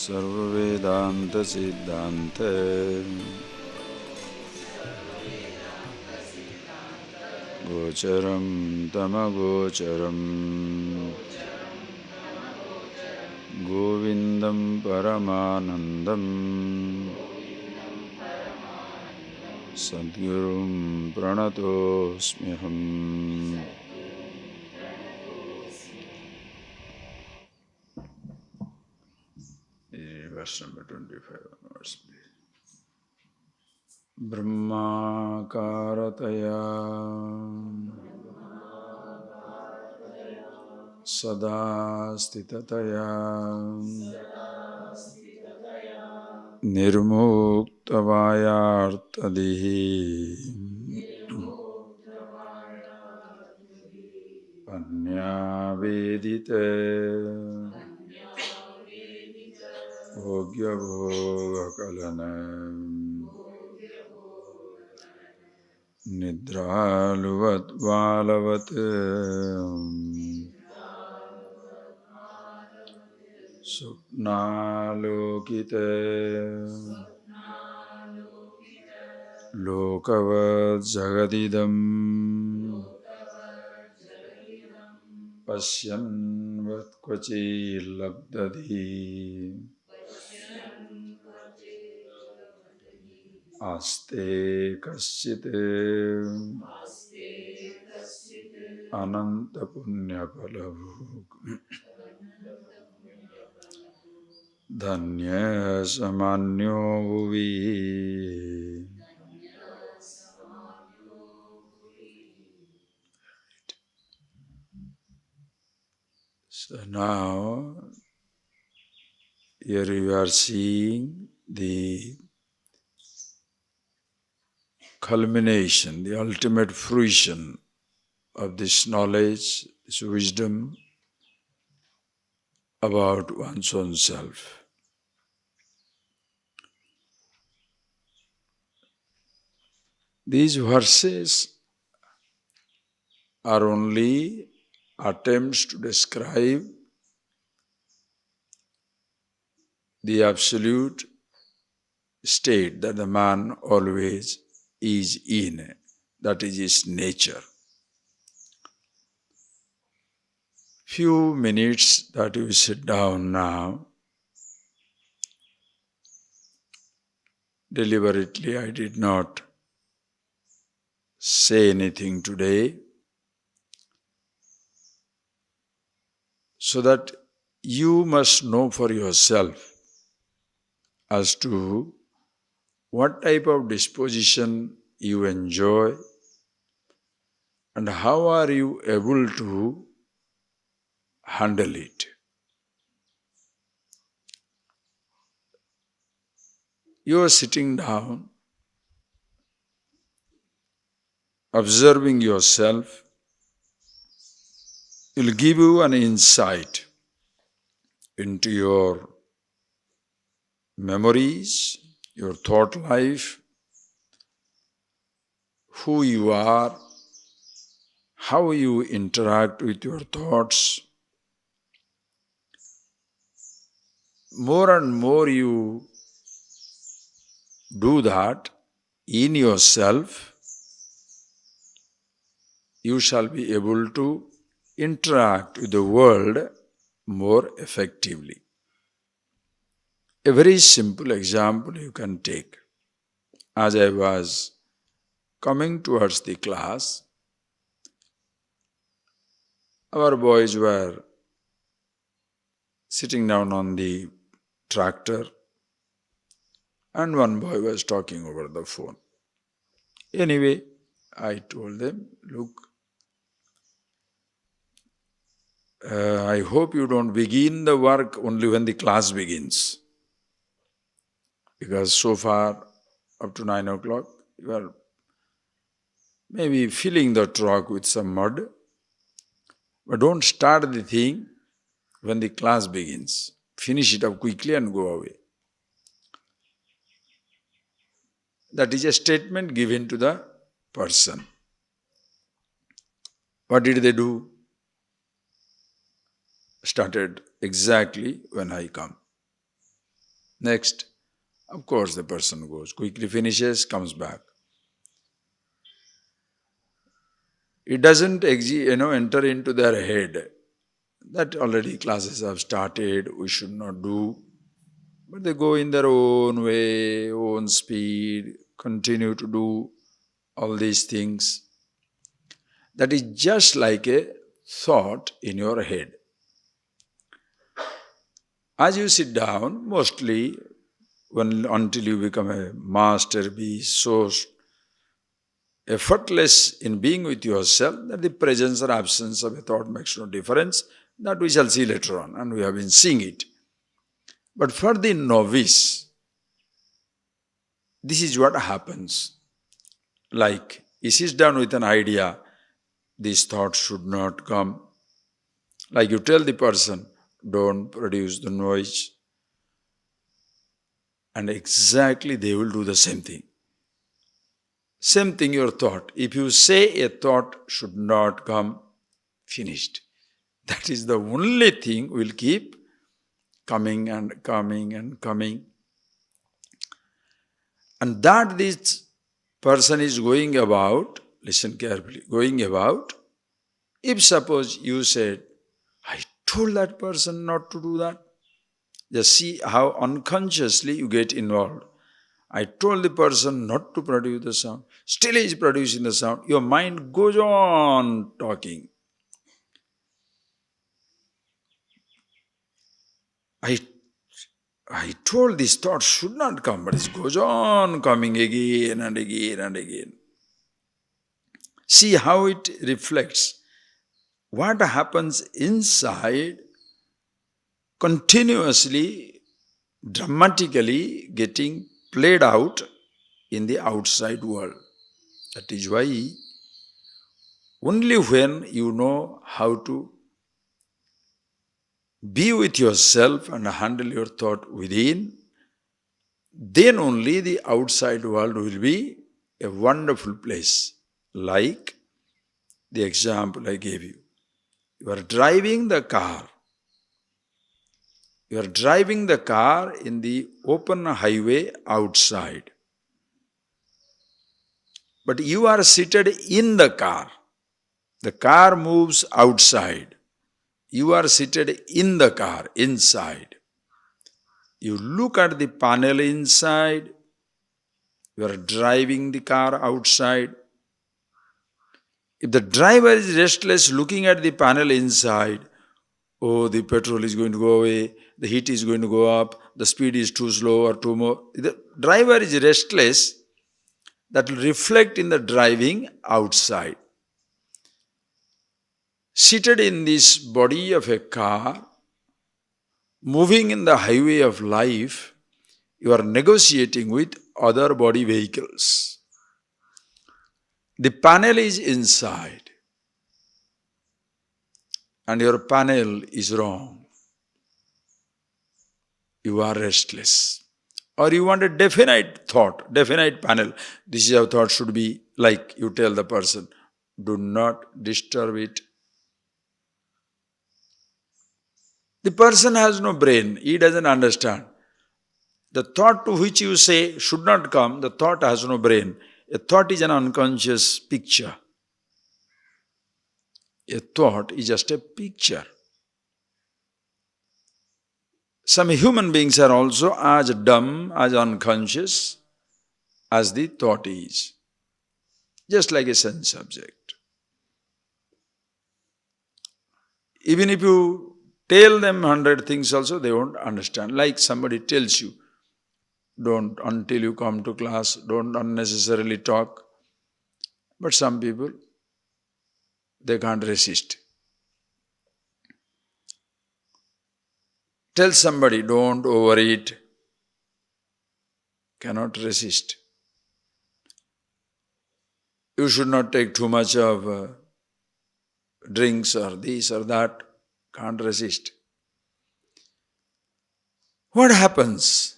Sarvavedanta Siddhante Gocharam Tamagocharam Govindam Paramanandam Sadgurum Pranatosmiham. Verse number 25 onwards, please. Brahmakarataya Sada Stitataya Nirmuktavayartadihi Panyavedite Bhogyabhogakalana Nidraluvat Valavat Supnalokite Lokavad Jagadidam Pasyan Vatkvachi Labdadhi Aste Kasyate Ananta Punya Palavuk Dhanya Samanyo Bhuvi. So now, here you are seeing the culmination, the ultimate fruition of this knowledge, this wisdom about one's own self. These verses are only attempts to describe the absolute state that the man always is in, that is his nature. Few minutes that you sit down now, deliberately I did not say anything today, so that you must know for yourself as to what type of disposition you enjoy and how are you able to handle it. You are sitting down, observing yourself, will give you an insight into your memories, your thought life, who you are, how you interact with your thoughts. More and more you do that in yourself, you shall be able to interact with the world more effectively. A very simple example you can take. As I was coming towards the class, our boys were sitting down on the tractor and one boy was talking over the phone. Anyway, I told them, look, I hope you don't begin the work only when the class begins. Because so far, up to 9 o'clock, you are maybe filling the truck with some mud. But don't start the thing when the class begins. Finish it up quickly and go away. That is a statement given to the person. What did they do? Started exactly when I come. Next, of course the person goes, quickly finishes, comes back. It doesn't enter into their head that already classes have started, we should not do. But they go in their own way, own speed, continue to do all these things. That is just like a thought in your head. As you sit down, mostly until you become a master, be so effortless in being with yourself that the presence or absence of a thought makes no difference. That we shall see later on, and we have been seeing it. But for the novice, this is what happens. Like, he sits down with an idea, these thoughts should not come. Like you tell the person, don't produce the noise. And exactly they will do the same thing. Same thing your thought. If you say a thought should not come, finished. That is the only thing will keep coming and coming and coming. And that this person is going about, listen carefully, going about, if suppose you said, I told that person not to do that. Just see how unconsciously you get involved. I told the person not to produce the sound. Still he is producing the sound. Your mind goes on talking. I told this thought should not come, but it goes on coming again and again and again. See how it reflects. What happens inside continuously, dramatically getting played out in the outside world. That is why only when you know how to be with yourself and handle your thought within, then only the outside world will be a wonderful place. Like the example I gave you. You are driving the car. You are driving the car in the open highway outside. But you are seated in the car. The car moves outside. You are seated in the car, inside. You look at the panel inside. You are driving the car outside. If the driver is restless looking at the panel inside, oh, the petrol is going to go away, the heat is going to go up, the speed is too slow or too more. The driver is restless, that will reflect in the driving outside. Seated in this body of a car, moving in the highway of life, you are negotiating with other body vehicles. The panel is inside, and your panel is wrong. You are restless. Or you want a definite thought, definite panel. This is how thought should be. Like you tell the person, do not disturb it. The person has no brain. He doesn't understand. The thought to which you say should not come, the thought has no brain. A thought is an unconscious picture. A thought is just a picture. Some human beings are also as dumb, as unconscious as the thought is. Just like a sense object. Even if you tell them 100 things also, they won't understand. Like somebody tells you, don't, until you come to class, don't unnecessarily talk. But some people, they can't resist. Tell somebody, don't overeat. Cannot resist. You should not take too much of drinks or this or that. Can't resist. What happens?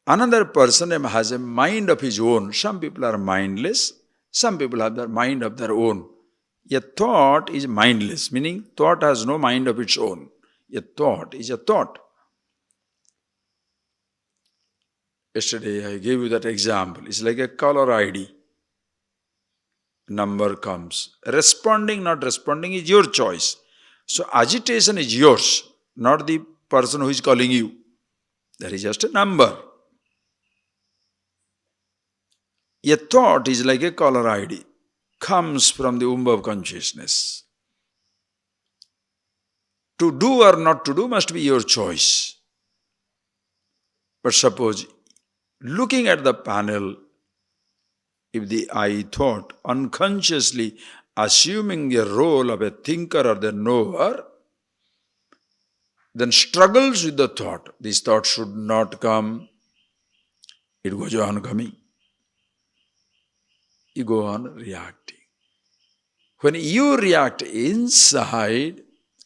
Another person has a mind of his own. Some people are mindless. Some people have the mind of their own. A thought is mindless, meaning thought has no mind of its own. A thought is a thought. Yesterday I gave you that example. It's like a caller ID. Number comes. Responding, not responding is your choice. So agitation is yours, not the person who is calling you. That is just a number. A thought is like a caller ID. Comes from the womb of consciousness. To do or not to do must be your choice. But suppose, looking at the panel, if the I thought, unconsciously assuming a role of a thinker or the knower, then struggles with the thought. This thought should not come. It goes on coming. You go on reacting. When you react inside,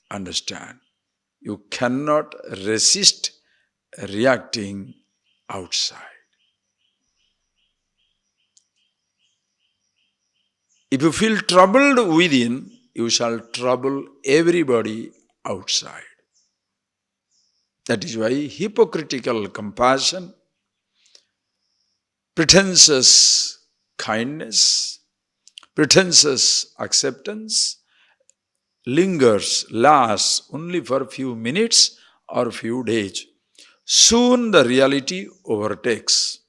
understand, you cannot resist reacting outside. If you feel troubled within, you shall trouble everybody outside. That is why hypocritical compassion, pretentious kindness, pretentious acceptance lingers, lasts only for a few minutes or few days. Soon the reality overtakes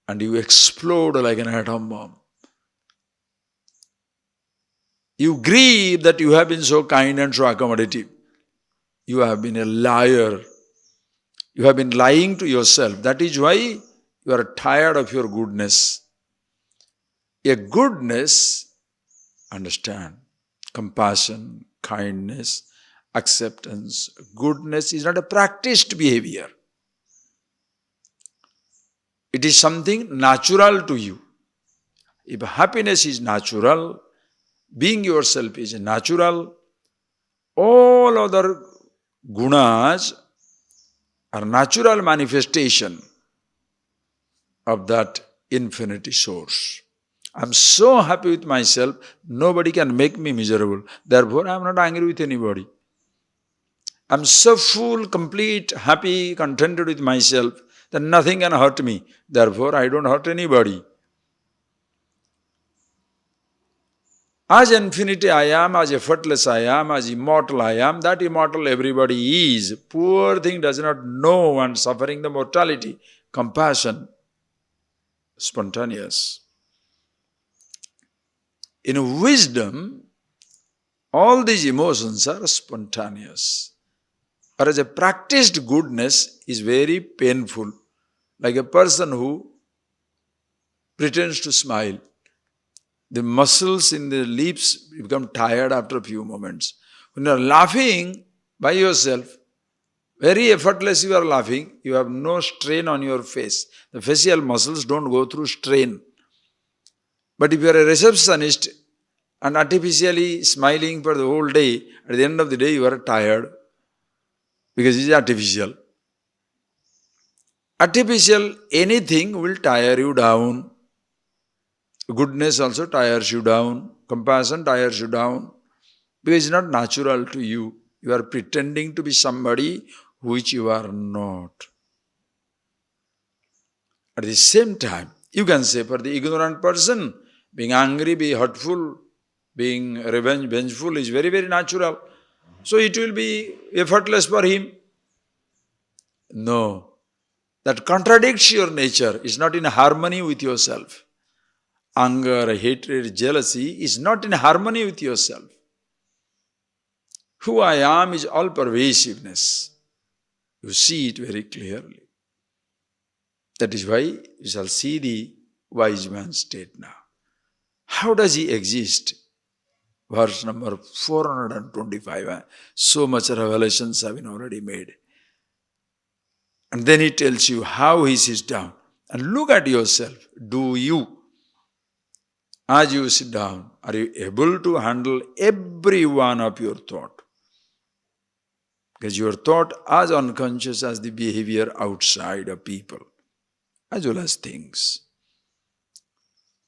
and you explode like an atom bomb. You grieve that you have been so kind and so accommodative. You have been a liar. You have been lying to yourself. That is why you are tired of your goodness. A goodness, understand, compassion, kindness, acceptance, goodness is not a practiced behavior. It is something natural to you. If happiness is natural, being yourself is natural, all other gunas are natural manifestation of that infinity source. I am so happy with myself, nobody can make me miserable. Therefore, I am not angry with anybody. I am so full, complete, happy, contented with myself that nothing can hurt me. Therefore, I don't hurt anybody. As infinity I am, as effortless I am, as immortal I am, that immortal everybody is. Poor thing does not know and suffering the mortality. Compassion, spontaneous. In wisdom, all these emotions are spontaneous. Whereas a practiced goodness is very painful. Like a person who pretends to smile. The muscles in the lips become tired after a few moments. When you are laughing by yourself, very effortless you are laughing, you have no strain on your face. The facial muscles don't go through strain. But if you are a receptionist and artificially smiling for the whole day, at the end of the day you are tired because it is artificial. Artificial anything will tire you down. Goodness also tires you down. Compassion tires you down. Because it's not natural to you. You are pretending to be somebody which you are not. At the same time, you can say for the ignorant person, being angry, being hurtful, being vengeful is very, very natural. So it will be effortless for him. No. That contradicts your nature. It's not in harmony with yourself. Anger, hatred, jealousy is not in harmony with yourself. Who I am is all pervasiveness. You see it very clearly. That is why you shall see the wise man's state now. How does he exist? Verse number 425. So much revelations have been already made. And then he tells you how he sits down. And look at yourself. Do you, as you sit down, are you able to handle every one of your thought? Because your thought as unconscious as the behavior outside of people, as well as things.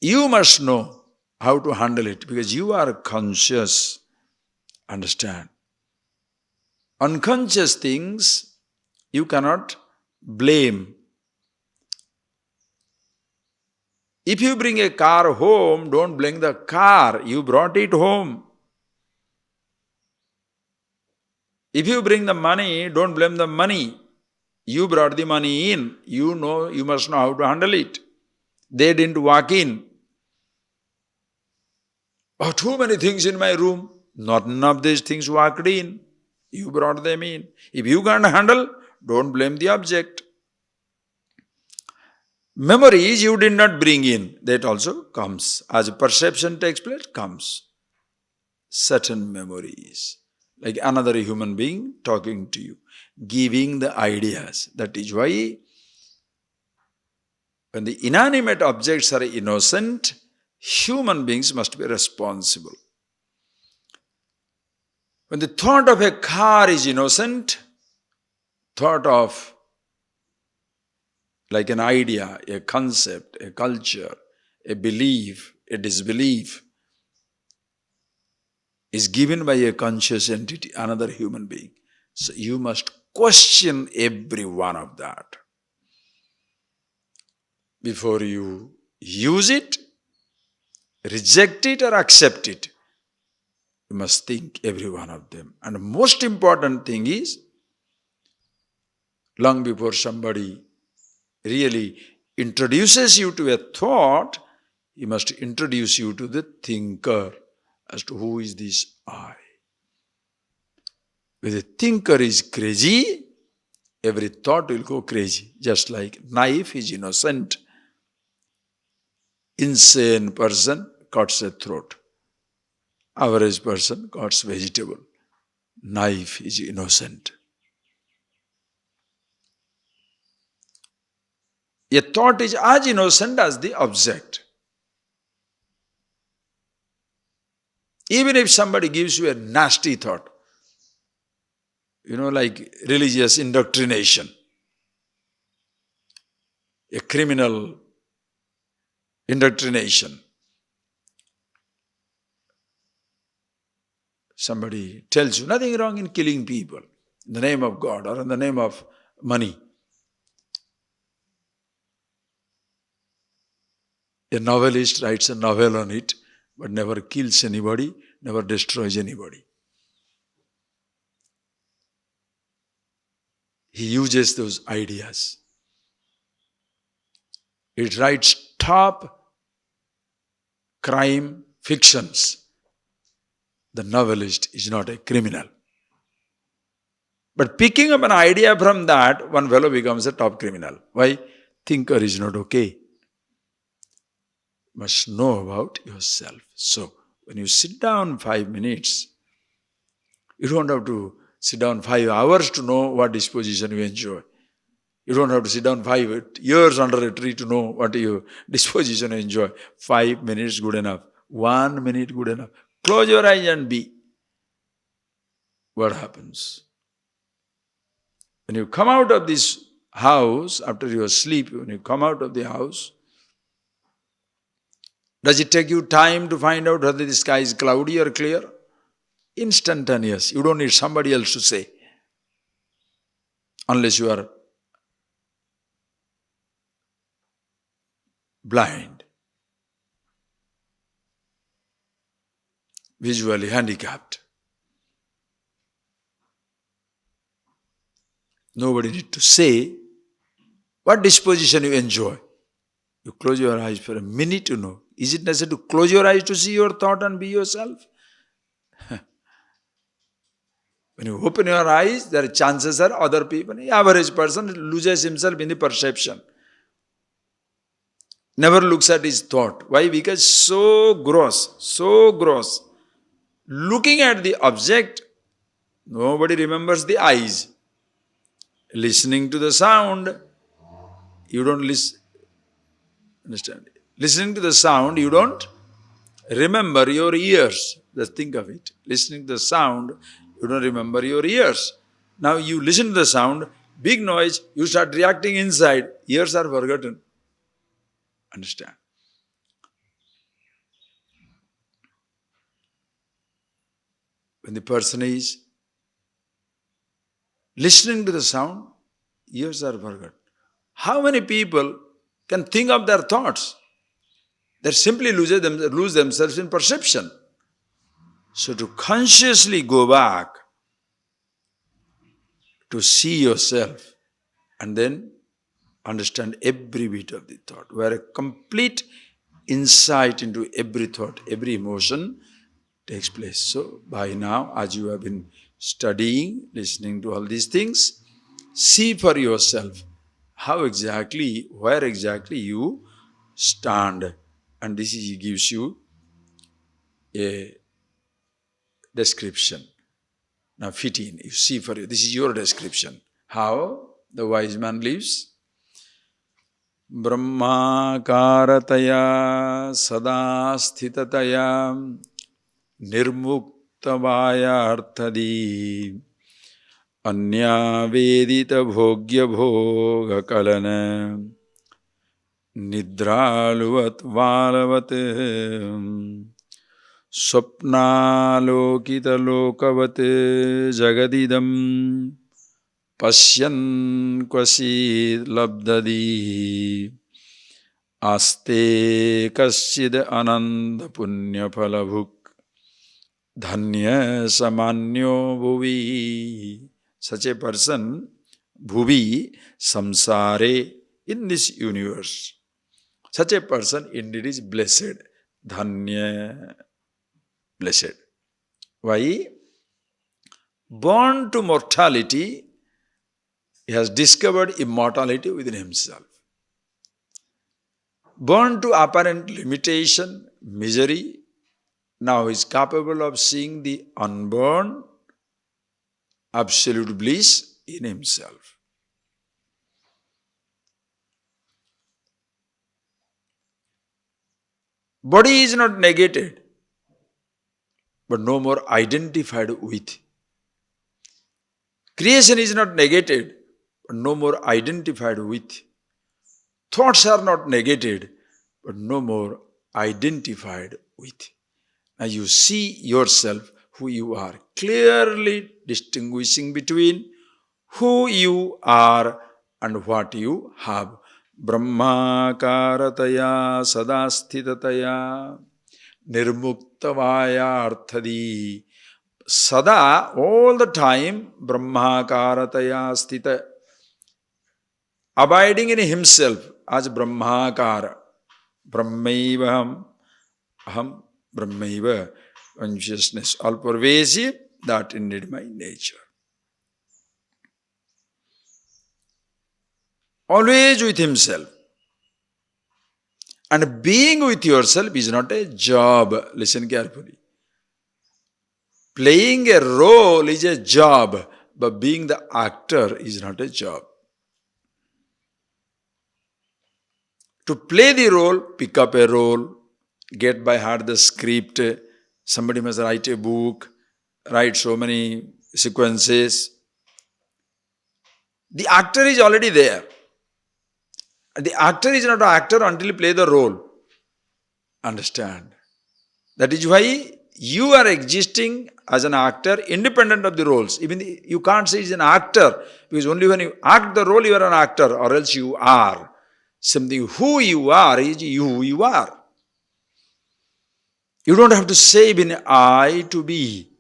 You must know how to handle it because you are conscious. Understand? Unconscious things you cannot blame. If you bring a car home, don't blame the car. You brought it home. If you bring the money, don't blame the money. You brought the money in. You must know how to handle it. They didn't walk in. Oh, too many things in my room. Not none of these things walked in. You brought them in. If you can't handle, don't blame the object. Memories you did not bring in, that also comes. As perception takes place, comes. Certain memories. Like another human being talking to you, giving the ideas. That is why when the inanimate objects are innocent, human beings must be responsible. When the thought of a car is innocent, thought of like an idea, a concept, a culture, a belief, a disbelief is given by a conscious entity, another human being. So you must question every one of that. Before you use it, reject it or accept it, you must think every one of them. And the most important thing is, long before somebody really introduces you to a thought, he must introduce you to the thinker as to who is this I. When the thinker is crazy, every thought will go crazy. Just like knife is innocent. Insane person cuts a throat. Average person cuts vegetable. Knife is innocent. A thought is as innocent as the object. Even if somebody gives you a nasty thought, like religious indoctrination, a criminal indoctrination. Somebody tells you nothing wrong in killing people in the name of God or in the name of money. A novelist writes a novel on it, but never kills anybody, never destroys anybody. He uses those ideas. He writes top crime fictions. The novelist is not a criminal. But picking up an idea from that, one fellow becomes a top criminal. Why? Thinker is not okay. You must know about yourself. So, when you sit down 5 minutes, you don't have to sit down 5 hours to know what disposition you enjoy. You don't have to sit down 5 years under a tree to know what your disposition you enjoy. 5 minutes good enough. 1 minute good enough. Close your eyes and be. What happens? When you come out of this house, after your sleep, when you come out of the house, does it take you time to find out whether the sky is cloudy or clear? Instantaneous. You don't need somebody else to say. Unless you are blind, visually handicapped. Nobody needs to say what disposition you enjoy. You close your eyes for a minute to know. Is it necessary to close your eyes to see your thought and be yourself? When you open your eyes, there are chances are other people, the average person loses himself in the perception. Never looks at his thought. Why? Because so gross. Looking at the object, nobody remembers the eyes. Listening to the sound, you don't listen. Understand? Listening to the sound, you don't remember your ears. Just think of it. Listening to the sound, you don't remember your ears. Now you listen to the sound, big noise, you start reacting inside. Ears are forgotten. Understand? When the person is listening to the sound, Years are forgotten. How many people can think of their thoughts? They simply lose themselves in perception. So to consciously go back to see yourself and then understand every bit of the thought, where a complete insight into every thought, every emotion takes place. So by now, as you have been studying, listening to all these things, see for yourself how exactly, where exactly you stand. And this gives you a description. Now fit in, you see for you, this is your description. How the wise man lives. Brahmakartaya sada sthitataya nirmuktavaya arthadi anya vedita bhogya bhoga kalana nidraluvat valavat स्वप्नालोकित लोकवत् जगदिदं पश्यन् क्वचित् लब्धति आस्ते कश्चिद् आनन्द पुण्यफलभुक् धन्य सामान्यो भुवि. Such a person, bhuvi, samsare, in this universe. Such a person indeed is blessed. Dhanya, blessed. Why? Born to mortality, he has discovered immortality within himself. Born to apparent limitation, misery, now he is capable of seeing the unborn, absolute bliss in himself. Body is not negated, but no more identified with. Creation is not negated, but no more identified with. Thoughts are not negated, but no more identified with. Now you see yourself, who you are, clearly distinguishing between who you are and what you have. Brahmakarataya sadasthitataya nirmuktavaya arthadi. Sada, all the time, Brahmakarataya sthita, abiding in himself as Brahmakara. Brahmaiva aham, Brahmaiva, consciousness, all pervasive, that indeed my nature. Always with himself. And being with yourself is not a job. Listen carefully. Playing a role is a job, but being the actor is not a job. To play the role, pick up a role, get by heart the script, somebody must write a book, write so many sequences. The actor is already there. And the actor is not an actor until you play the role. Understand? That is why you are existing as an actor independent of the roles. Even you can't say he's an actor, because only when you act the role you are an actor, or else you are. Something who you are is who you are. You don't have to say in I to be.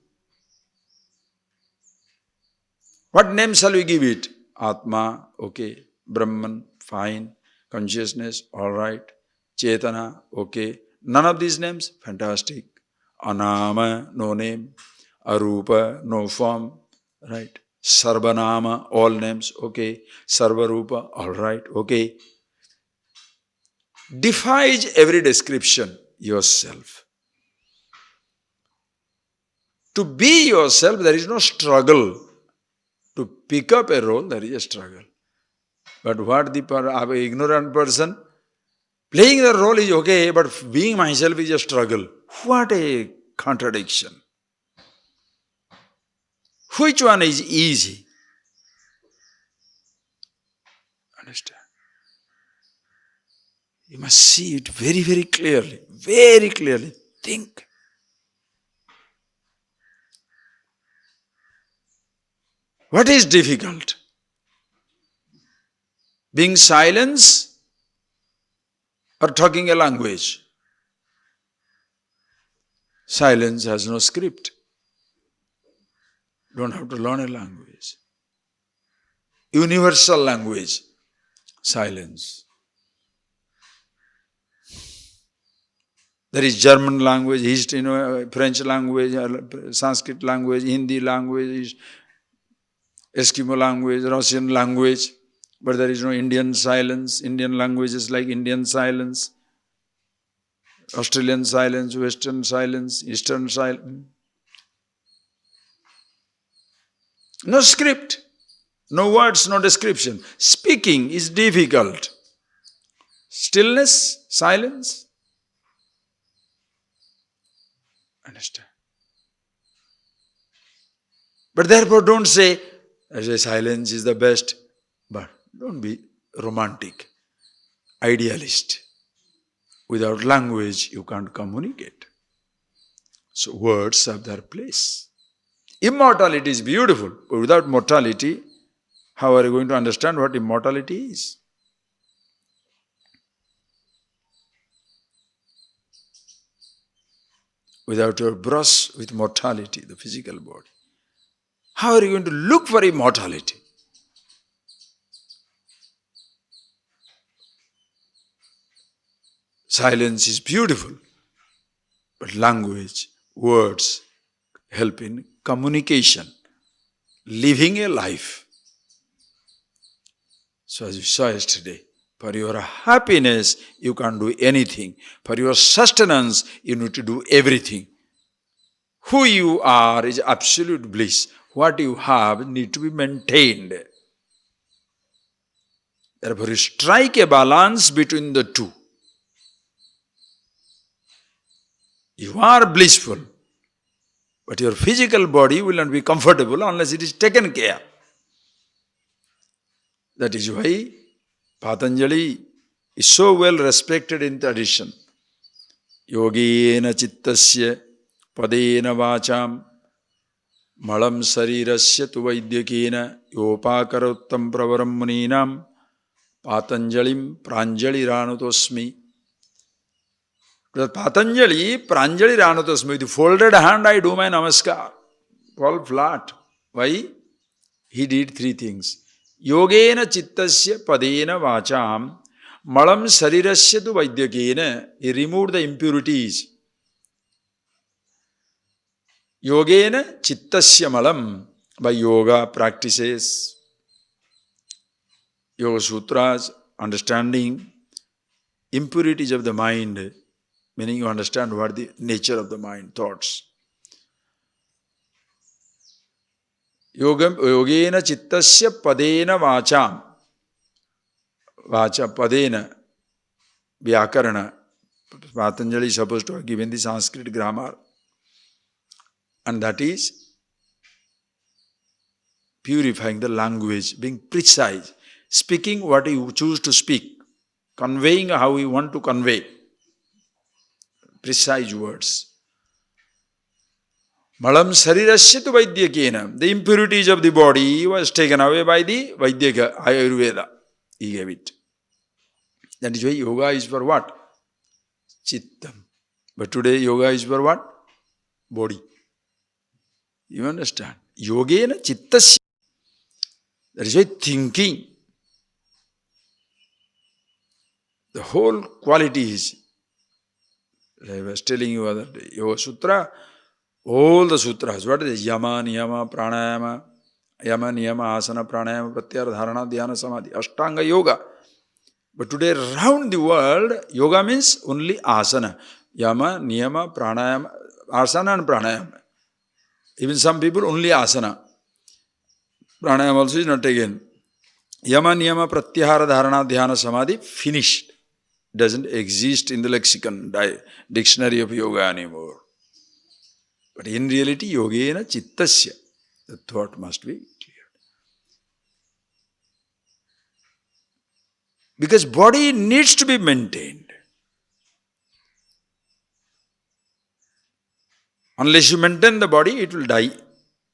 What name shall we give it? Atma, okay. Brahman, fine. Consciousness, all right. Chetana, okay. None of these names, fantastic. Anama, no name. Arupa, no form, right. Sarvanama, all names, okay. Sarvarupa, all right, okay. Defies every description, yourself. To be yourself, there is no struggle. To pick up a role, there is a struggle. But what the ignorant person, playing the role is okay, but being myself is a struggle. What a contradiction. Which one is easy? Understand? You must see it very, very clearly. Very clearly. Think. What is difficult? Being silence or talking a language. Silence has no script. Don't have to learn a language. Universal language, silence. There is German language, French language, Sanskrit language, Hindi language, Eskimo language, Russian language, but there is no Indian silence. Indian languages like Indian silence, Australian silence, Western silence, Eastern silence. No script, no words, no description. Speaking is difficult. Stillness, silence. Understand? But therefore don't say, silence is the best. But don't be romantic, idealist. Without language, you can't communicate. So words have their place. Immortality is beautiful, but without mortality, how are you going to understand what immortality is? Without your brush with mortality, the physical body, how are you going to look for immortality? Silence is beautiful, but language, words help in communication, living a life. So as you saw yesterday, for your happiness, you can't do anything. For your sustenance, you need to do everything. Who you are is absolute bliss. What you have need to be maintained. Therefore, you strike a balance between the two. You are blissful, but your physical body will not be comfortable unless it is taken care. That is why Patanjali is so well respected in tradition. Yogena chittasya padena vacham malam sarirasya tu vaidyakena yopakarottam pravaram muninam Patanjalim pranjali ranutosmi. Patanjali pranjali ranutosmi. With folded hand I do my namaskar. Fall flat. Why? He did three things. Yogena chittasya padena vacham malam sarirasya tu vaidyakena. He removed the impurities. Yogena chittasya malam. By yoga practices, yoga sutras, understanding impurities of the mind, meaning you understand what the nature of the mind, thoughts. Yogena chittasya padena vacham. Vacha padena, vyakarana. Patanjali is supposed to have given the Sanskrit grammar. And that is purifying the language, being precise, speaking what you choose to speak, conveying how you want to convey. Precise words. Malam sarirasya tu vaidyakena. The impurities of the body was taken away by the Vaidyaka, Ayurveda. He gave it. That is why yoga is for what? Chittam. But today yoga is for what? Body. You understand? Yogena chittasya. That is why thinking. The whole quality is, I was telling you other day, Yoga Sutra, all the sutras, what is it? Yama, Niyama, Pranayama, Yama, Niyama, Asana, Pranayama, Pratyahara, Dharana, Dhyana, Samadhi, Ashtanga Yoga. But today around the world, yoga means only asana. Yama, Niyama, Pranayama, Asana and Pranayama. Even some people only asana. Pranayama also is not taken. Yama, Niyama, Pratyahara, Dharana, Dhyana, Samadhi, finished. Doesn't exist in the lexicon, dictionary of yoga anymore. But in reality, yogena chittasya, the thought must be clear. Because body needs to be maintained. Unless you maintain the body, it will die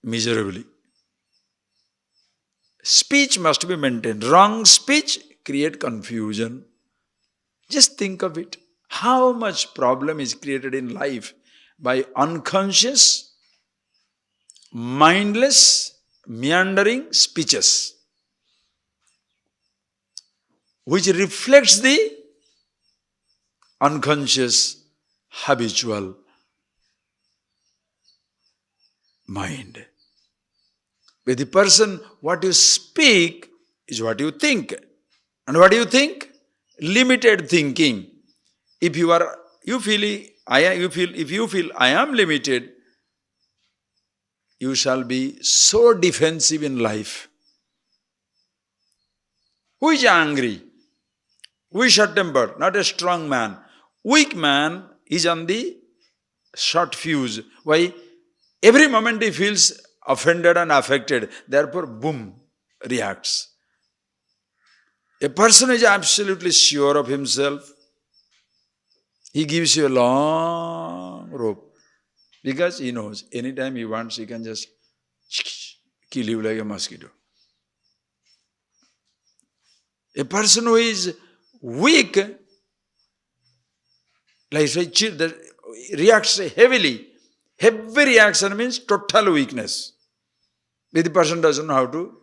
miserably. Speech must be maintained. Wrong speech create confusion. Just think of it. How much problem is created in life by unconscious, mindless, meandering speeches, which reflects the unconscious, habitual mind. With the person, what you speak is what you think. And what do you think? Limited thinking. If you feel I am limited, you shall be so defensive in life. Who is angry? Who is short-tempered? Not a strong man. Weak man is on the short fuse. Why? Every moment he feels offended and affected. Therefore, boom, reacts. A person is absolutely sure of himself. He gives you a long rope. Because he knows, anytime he wants, he can just kill you like a mosquito. A person who is weak, like that reacts heavily. Heavy reaction means total weakness. If the person doesn't know how to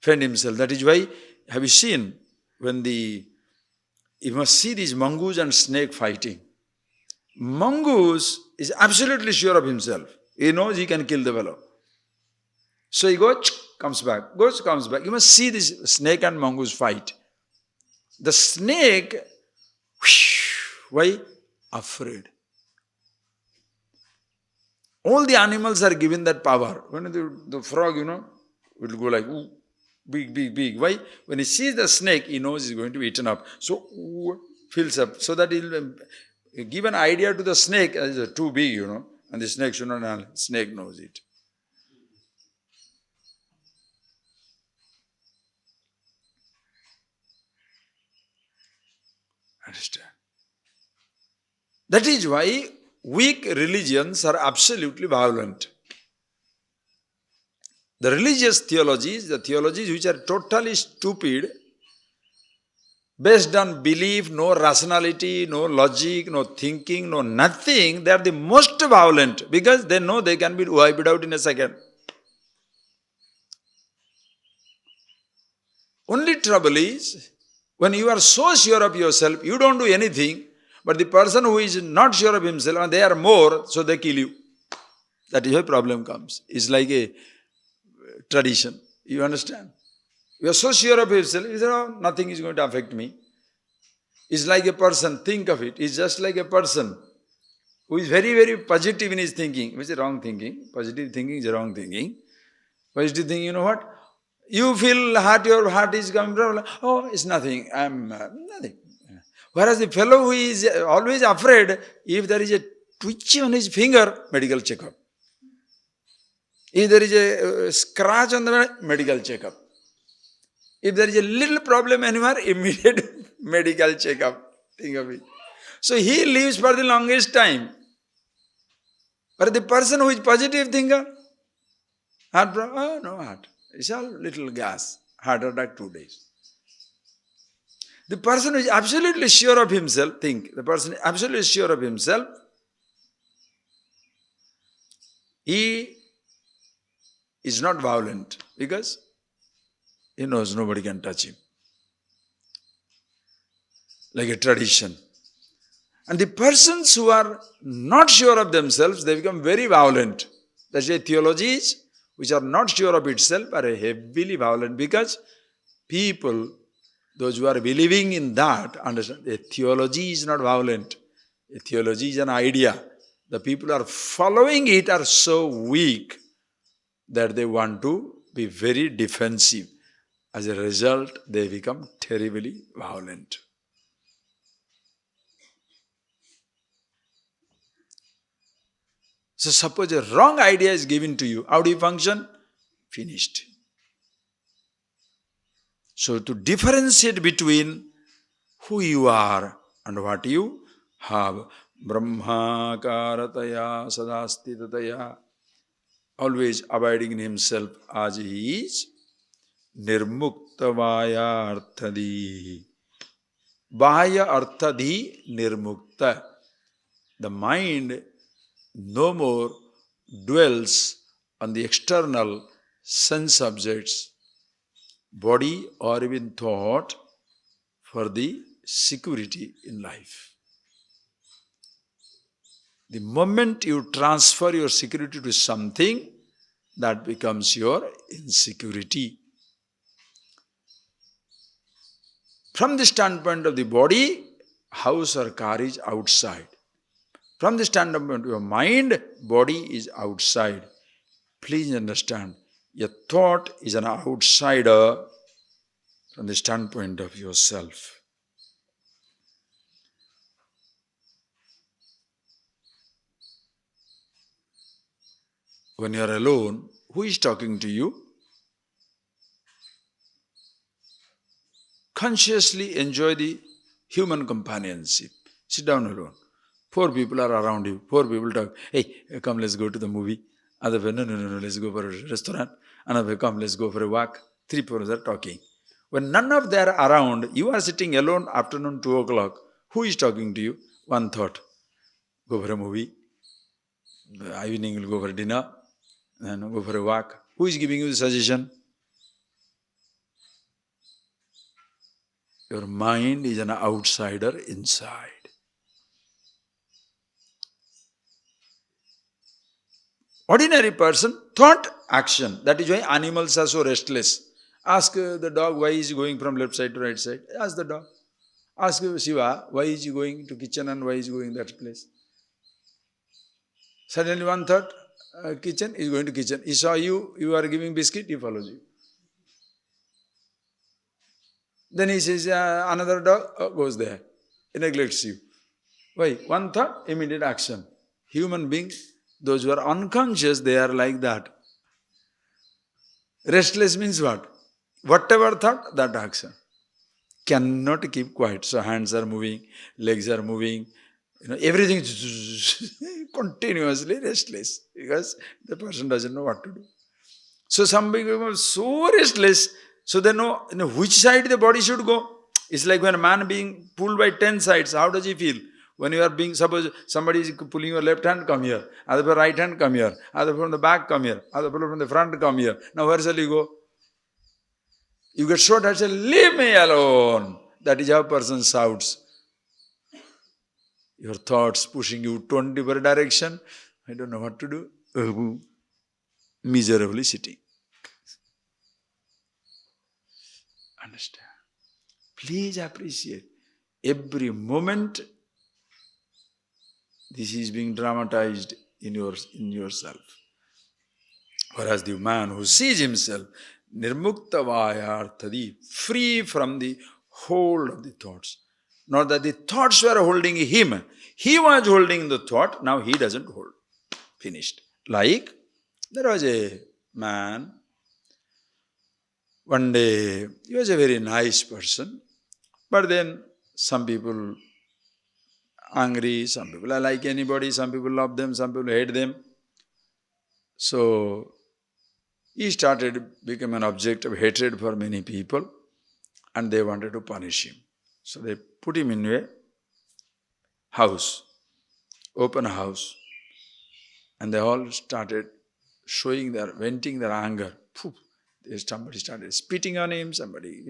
fend himself. That is why, have you seen, you must see these mongoose and snake fighting. Mongoose is absolutely sure of himself. He knows he can kill the fellow. So he goes, comes back, goes, comes back. You must see this snake and mongoose fight. The snake, why? Afraid. All the animals are given that power. When the frog, will go like, ooh, big, big, big. Why? When he sees the snake, he knows he's going to be eaten up. So, fills up. So that he'll give an idea to the snake, as too big, and the snake should not know. Snake knows it. Understand? That is why weak religions are absolutely violent. The religious theologies, the theologies which are totally stupid, based on belief, no rationality, no logic, no thinking, no nothing, they are the most violent because they know they can be wiped out in a second. Only trouble is, when you are so sure of yourself, you don't do anything, but the person who is not sure of himself, and they are more, so they kill you. That is why problem comes. It's like a tradition. You understand? You are so sure of yourself, you say, oh, nothing is going to affect me. It's like a person, think of it. It's just like a person who is very, very positive in his thinking. Which is wrong thinking. Positive thinking is wrong thinking. Positive thinking, you know what? You feel your heart is coming from, oh, it's nothing. I'm nothing. Whereas the fellow who is always afraid, if there is a twitch on his finger, medical checkup. If there is a scratch on the medical checkup. If there is a little problem anywhere, immediate medical checkup. Think of it. So he lives for the longest time. But the person who is positive thinker, heart problem, oh no heart. It's all little gas. Heart attack 2 days. The person who is absolutely sure of himself, the person is absolutely sure of himself, he is not violent because he knows nobody can touch him. Like a tradition. And the persons who are not sure of themselves, they become very violent. That's why theologies which are not sure of itself are heavily violent because people, those who are believing in that, understand, a theology is not violent. A theology is an idea. The people who are following it are so weak that they want to be very defensive. As a result, they become terribly violent. So suppose a wrong idea is given to you, how do you function? Finished. So to differentiate between who you are and what you have, Brahmakarataya sadasti tataya, always abiding in himself as he is, nirmuktavaya arthadi. Bahaya arthadi nirmukta. The mind no more dwells on the external sense objects, body or even thought, for the security in life. The moment you transfer your security to something, that becomes your insecurity. From the standpoint of the body, house or car is outside. From the standpoint of your mind, body is outside. Please understand, a thought is an outsider from the standpoint of yourself. When you are alone, who is talking to you? Consciously enjoy the human companionship. Sit down alone. 4 people are around you. 4 people talk. Hey, come, let's go to the movie. Other way, no, let's go for a restaurant. Another way, come, let's go for a walk. 3 people are talking. When none of them are around, you are sitting alone afternoon 2 o'clock. Who is talking to you? One thought. Go for a movie. Evening will go for dinner. And go for a walk. Who is giving you the suggestion? Your mind is an outsider inside. Ordinary person, thought, action. That is why animals are so restless. Ask the dog why is he going from left side to right side. Ask the dog. Ask Shiva why is he going to kitchen and why is he going that place. Suddenly one thought, kitchen, is going to kitchen. He saw you, you are giving biscuit, he follows you. Then he says, another dog goes there. He neglects you. Why? One thought, immediate action. Human beings, those who are unconscious, they are like that. Restless means what? Whatever thought, that action. Cannot keep quiet. So hands are moving, legs are moving, everything is continuously restless because the person doesn't know what to do. So some people are so restless, so they know which side the body should go. It's like when a man being pulled by 10 sides, how does he feel? When you are being, suppose somebody is pulling your left hand, come here. Other from right hand, come here. Other from the back, come here. Other from the front, come here. Now where shall you go? You get shot and say, leave me alone. That is how a person shouts. Your thoughts pushing you 20 different direction. I don't know what to do. Miserably sitting. Understand? Please appreciate. Every moment this is being dramatized in yourself. Whereas the man who sees himself, nirmuktavaya arthadi, free from the hold of the thoughts. Not that the thoughts were holding him. He was holding the thought, now he doesn't hold. Finished. Like, there was a man, one day, he was a very nice person, but then some people angry, some people are like anybody, some people love them, some people hate them. So, he started become an object of hatred for many people and they wanted to punish him. So they put him in a house, open house, and they all started showing venting their anger. Somebody started spitting on him, somebody,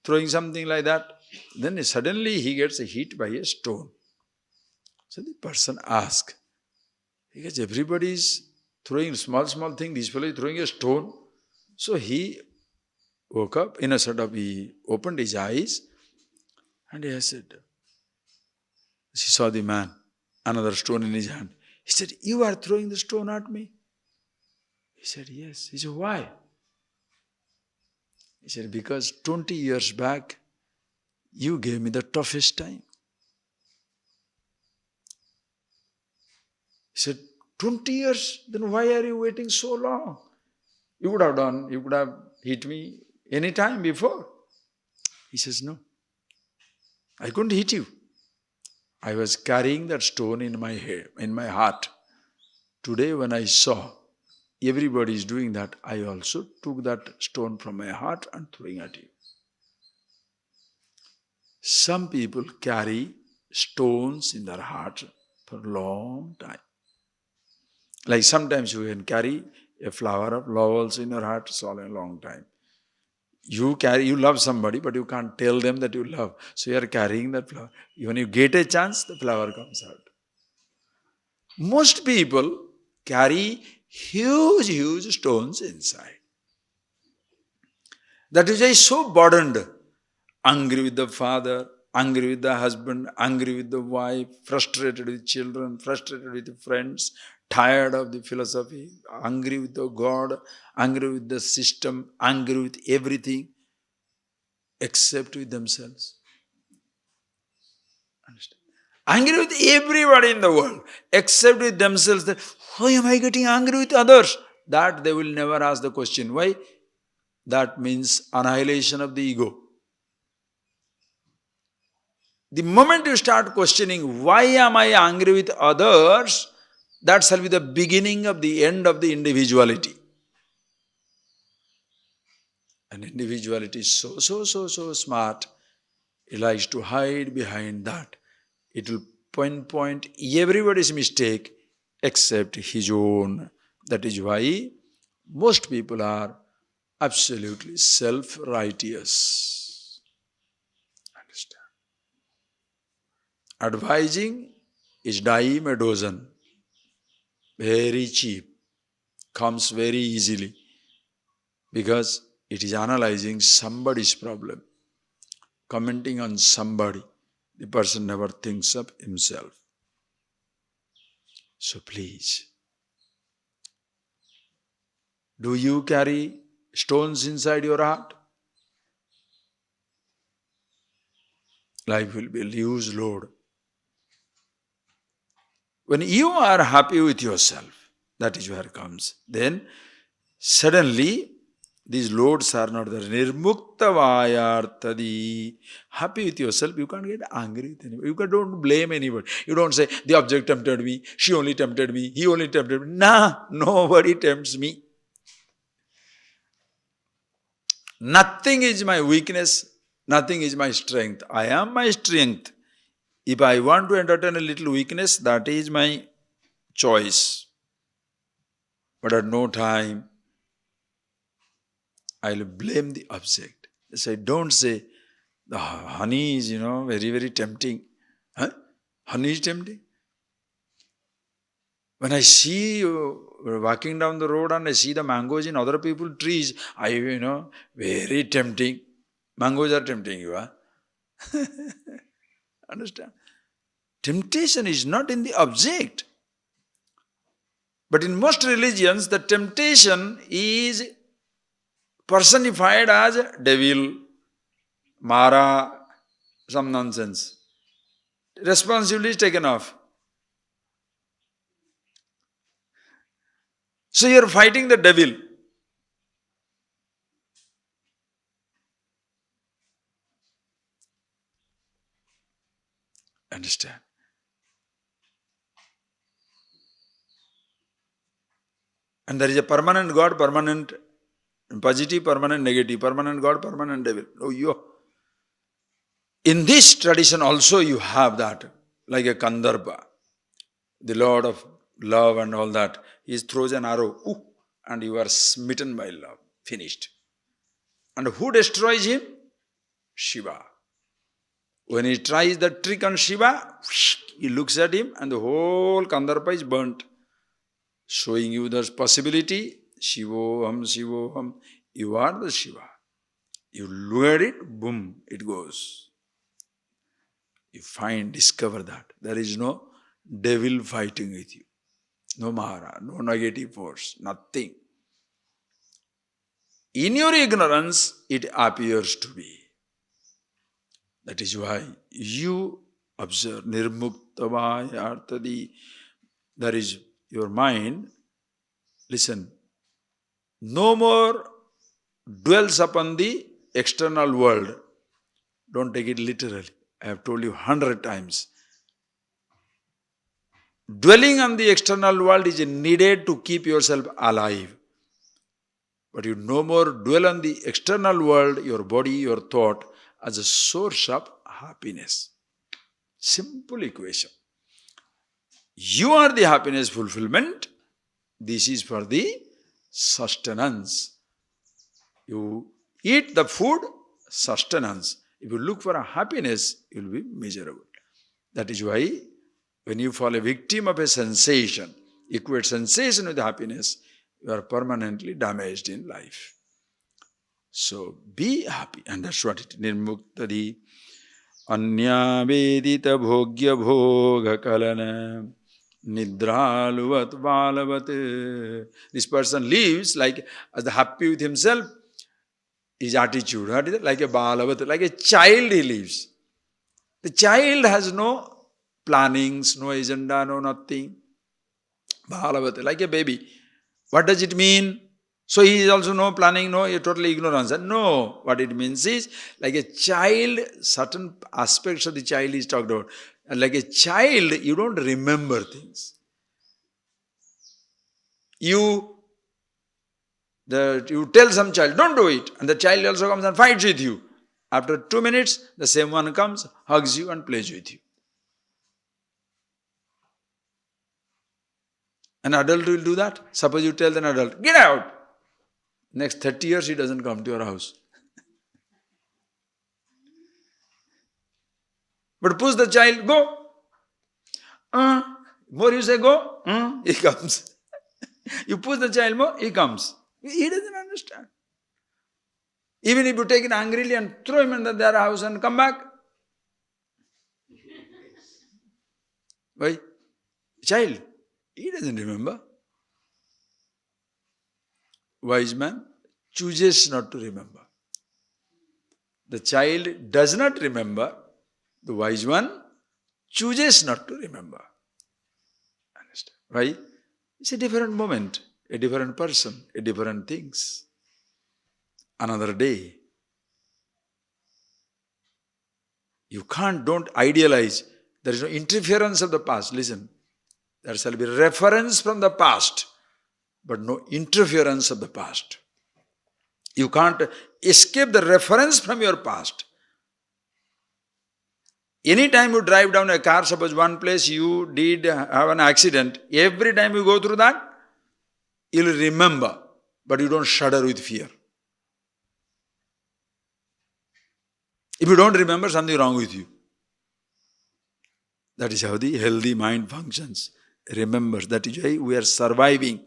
throwing something like that. Then suddenly he gets hit by a stone. So the person asked, because everybody is throwing small thing, this fellow is throwing a stone. So he woke up, he opened his eyes and he said, she saw the man, another stone in his hand. He said, you are throwing the stone at me? He said, yes. He said, why? He said, because 20 years back, you gave me the toughest time. He said, 20 years? Then why are you waiting so long? You could have hit me any time before. He says, no, I couldn't hit you. I was carrying that stone in my head, in my heart. Today when I saw everybody is doing that. I also took that stone from my heart and throwing at you. Some people carry stones in their heart for a long time. Like sometimes you can carry a flower of love also in your heart for a long time. You love somebody, but you can't tell them that you love. So you are carrying that flower. When you get a chance, the flower comes out. Most people carry huge stones inside. That is why so burdened. Angry with the father, angry with the husband, angry with the wife, frustrated with children, frustrated with friends, tired of the philosophy, angry with the God, angry with the system, angry with everything except with themselves. Understand? Angry with everybody in the world except with themselves. That, why am I getting angry with others? That they will never ask the question. Why? That means annihilation of the ego. The moment you start questioning, why am I angry with others? That shall be the beginning of the end of the individuality. And individuality is so smart. It likes to hide behind that. It will pinpoint everybody's mistake except his own. That is why most people are absolutely self-righteous. Understand? Advising is dime a dozen. Very cheap. Comes very easily. Because it is analyzing somebody's problem. Commenting on somebody. The person never thinks of himself. So please, do you carry stones inside your heart? Life will be a huge load. When you are happy with yourself, that is where it comes. Then suddenly these loads are not there. Nirmuktavayartadi. Happy with yourself, you can't get angry with anybody. You don't blame anybody. You don't say, the object tempted me, she only tempted me, he only tempted me. Nah, nobody tempts me. Nothing is my weakness, nothing is my strength. I am my strength. If I want to entertain a little weakness, that is my choice. But at no time I will blame the object. So don't say, the honey is, very tempting. Huh? Honey is tempting. When I see you walking down the road and I see the mangoes in other people's trees, very tempting. Mangoes are tempting you, huh? Understand? Temptation is not in the object. But in most religions, the temptation is personified as devil, Mara, some nonsense. Responsibility is taken off. So you are fighting the devil. Understand? And there is a permanent God, permanent positive, permanent negative, permanent God, permanent devil. Oh, you. In this tradition also you have that, like a Kandharpa, the Lord of love and all that. He throws an arrow, and you are smitten by love. Finished. And who destroys him? Shiva. When he tries the trick on Shiva, he looks at him and the whole Kandharpa is burnt. Showing you the possibility, Shivoham, Shivoham, you are the Shiva. You look at it, boom, it goes. You discover that. There is no devil fighting with you. No Mara, no negative force, nothing. In your ignorance, it appears to be. That is why you observe Nirmuktavayartadi. There is your mind. Listen, no more dwells upon the external world. Don't take it literally. I have told you 100 times. Dwelling on the external world is needed to keep yourself alive. But you no more dwell on the external world, your body, your thought, as a source of happiness. Simple equation. You are the happiness fulfillment. This is for the sustenance. You eat the food, sustenance. If you look for a happiness, you will be miserable. That is why when you fall a victim of a sensation, equate sensation with happiness, you are permanently damaged in life. So be happy. And that's what it is. Nirmuktadi anya vedita bhogya bhoga kalana nidraluvat valavat. This person lives like as happy with himself, his attitude, like a balavat, like a child he lives. The child has no plannings, no agenda, no nothing. Balavat, like a baby. What does it mean? So he is also no planning, no totally ignorance. No, what it means is like a child, certain aspects of the child is talked about. And like a child, you don't remember things. You tell some child, don't do it. And the child also comes and fights with you. After 2 minutes, the same one comes, hugs you and plays with you. An adult will do that. Suppose you tell an adult, get out. Next 30 years he doesn't come to your house. But push the child, go. More you say go, he comes. You push the child more, he comes. He doesn't understand. Even if you take it angrily and throw him into their house and come back. Why? Child, he doesn't remember. Wise man chooses not to remember. The child does not remember. The wise one chooses not to remember. Understand? Why? It's a different moment, a different person, a different things. Another day. You don't idealize. There is no interference of the past. Listen, there shall be reference from the past, but no interference of the past. You can't escape the reference from your past. Anytime you drive down a car, suppose one place you did have an accident, every time you go through that, you'll remember, but you don't shudder with fear. If you don't remember, something wrong with you. That is how the healthy mind functions. Remember, that is why we are surviving.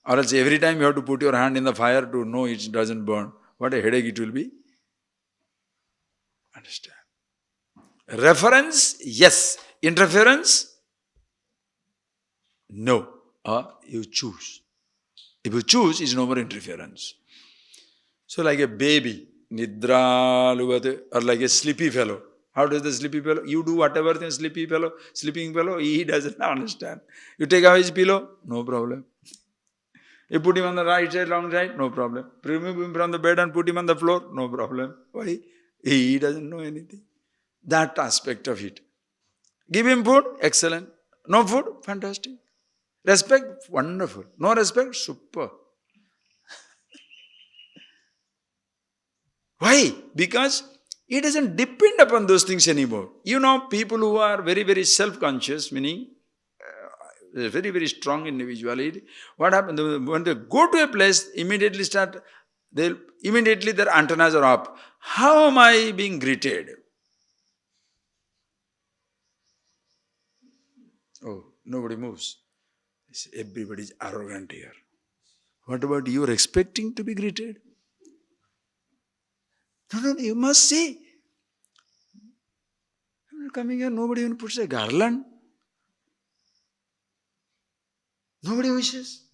Or else every time you have to put your hand in the fire to know it doesn't burn. What a headache it will be. Understand? Reference, yes. Interference, no. Or you choose. If you choose, it's no more interference. So like a baby, nidra luvat, or like a sleepy fellow. How does the sleepy fellow? You do whatever the sleeping fellow, he doesn't understand. You take away his pillow, no problem. You put him on the right side, wrong side, no problem. Remove him from the bed and put him on the floor, no problem. Why? He doesn't know anything. That aspect of it. Give him food, excellent. No food, fantastic. Respect, wonderful. No respect, super. Why? Because he doesn't depend upon those things anymore. You know, people who are very, very self-conscious, meaning very, very strong individuality, what happens? When they go to a place, immediately their antennas are up. How am I being greeted? Oh, nobody moves. Everybody is arrogant here. What about you are expecting to be greeted? No, you must see. Coming here, nobody even puts a garland. Nobody wishes.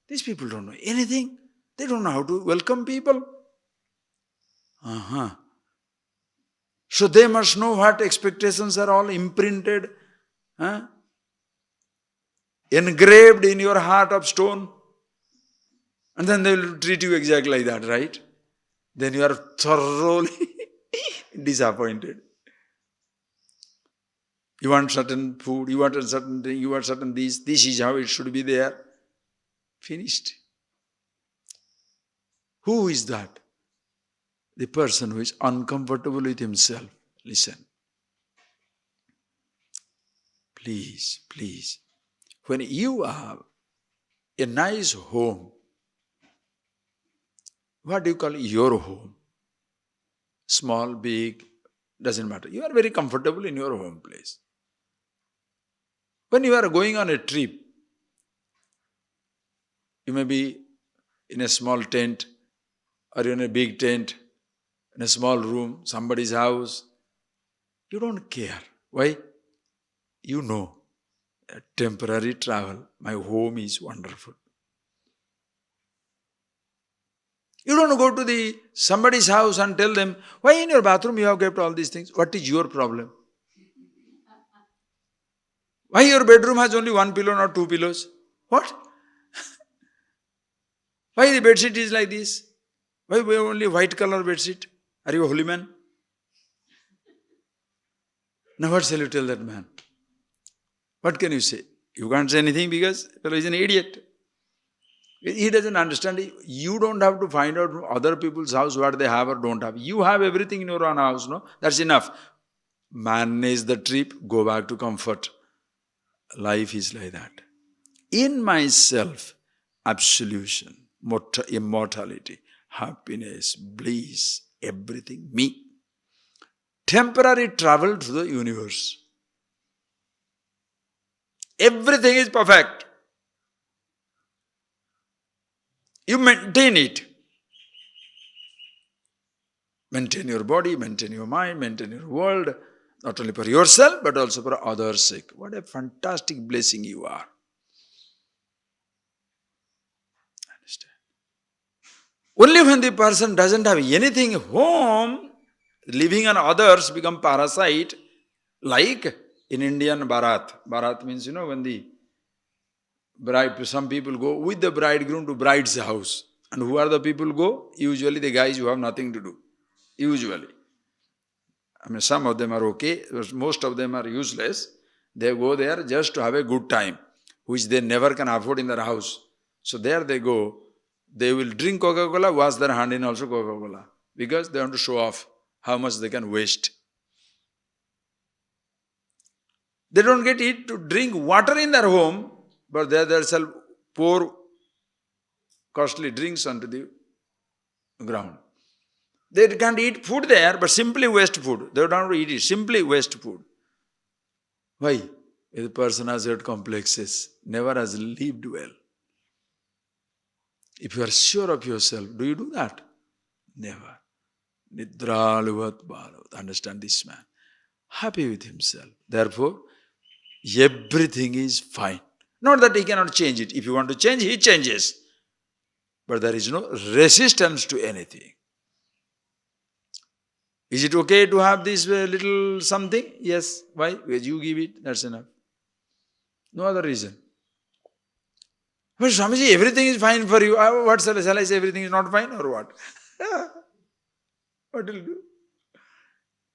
These people don't know anything. They don't know how to welcome people. So they must know what expectations are all imprinted, engraved in your heart of stone. And then they will treat you exactly like that, right? Then you are thoroughly disappointed. You want certain food, you want a certain thing, you want certain this is how it should be there. Finished. Who is that? The person who is uncomfortable with himself. Listen. Please, please. When you have a nice home, what do you call your home? Small, big, doesn't matter. You are very comfortable in your home place. When you are going on a trip, you may be in a small tent or in a big tent, in a small room, somebody's house. You don't care. Why? You know, a temporary travel, my home is wonderful. You don't go to somebody's house and tell them, why in your bathroom you have kept all these things? What is your problem? Why your bedroom has only one pillow, not two pillows? What? Why the bedsheet is like this? Why we have only white color bedsheet? Are you a holy man? Now what shall you tell that man? What can you say? You can't say anything because fellow is an idiot. He doesn't understand. You don't have to find out from other people's house what they have or don't have. You have everything in your own house, no? That's enough. Manage the trip, go back to comfort. Life is like that. In myself, absolution, immortality, happiness, bliss, everything, me. Temporary travel through the universe. Everything is perfect. You maintain it. Maintain your body, maintain your mind, maintain your world, not only for yourself, but also for others' sake. What a fantastic blessing you are. Understand? Only when the person doesn't have anything home, living on others become parasite, like in Indian Bharat. Bharat means, when the bride, some people go with the bridegroom to bride's house. And who are the people go? Usually the guys who have nothing to do. Usually. Some of them are okay, most of them are useless. They go there just to have a good time, which they never can afford in their house. So there they go, they will drink Coca-Cola, wash their hand in also Coca-Cola, because they want to show off how much they can waste. They don't get it to drink water in their home, but they themselves pour costly drinks onto the ground. They can't eat food there, but simply waste food. They don't want to eat it, simply waste food. Why? The person has had complexes, never has lived well. If you are sure of yourself, do you do that? Never. Nidraluvat bhalavat. Understand this man. Happy with himself. Therefore, everything is fine. Not that he cannot change it. If you want to change, he changes. But there is no resistance to anything. Is it okay to have this little something? Yes. Why? Because you give it, that's enough. No other reason. But Swamiji, everything is fine for you. What shall I say? Everything is not fine or what? What will you do?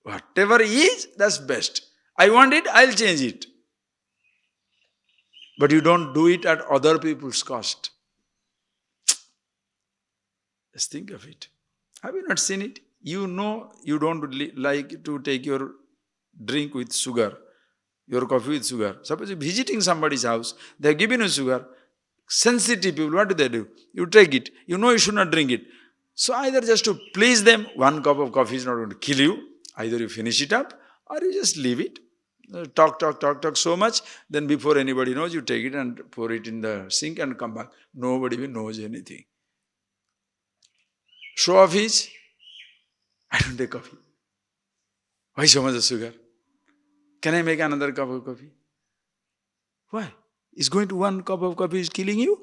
Whatever is, that's best. I want it, I'll change it. But you don't do it at other people's cost. Just think of it. Have you not seen it? You know you don't like to take your drink with sugar, your coffee with sugar. Suppose you're visiting somebody's house, they're giving you sugar. Sensitive people, what do? You take it. You know you should not drink it. So either just to please them, one cup of coffee is not going to kill you. Either you finish it up or you just leave it. Talk so much. Then before anybody knows, you take it and pour it in the sink and come back. Nobody will knows anything. Show off is, I don't take coffee. Why so much of sugar? Can I make another cup of coffee? Why? Is going to one cup of coffee is killing you?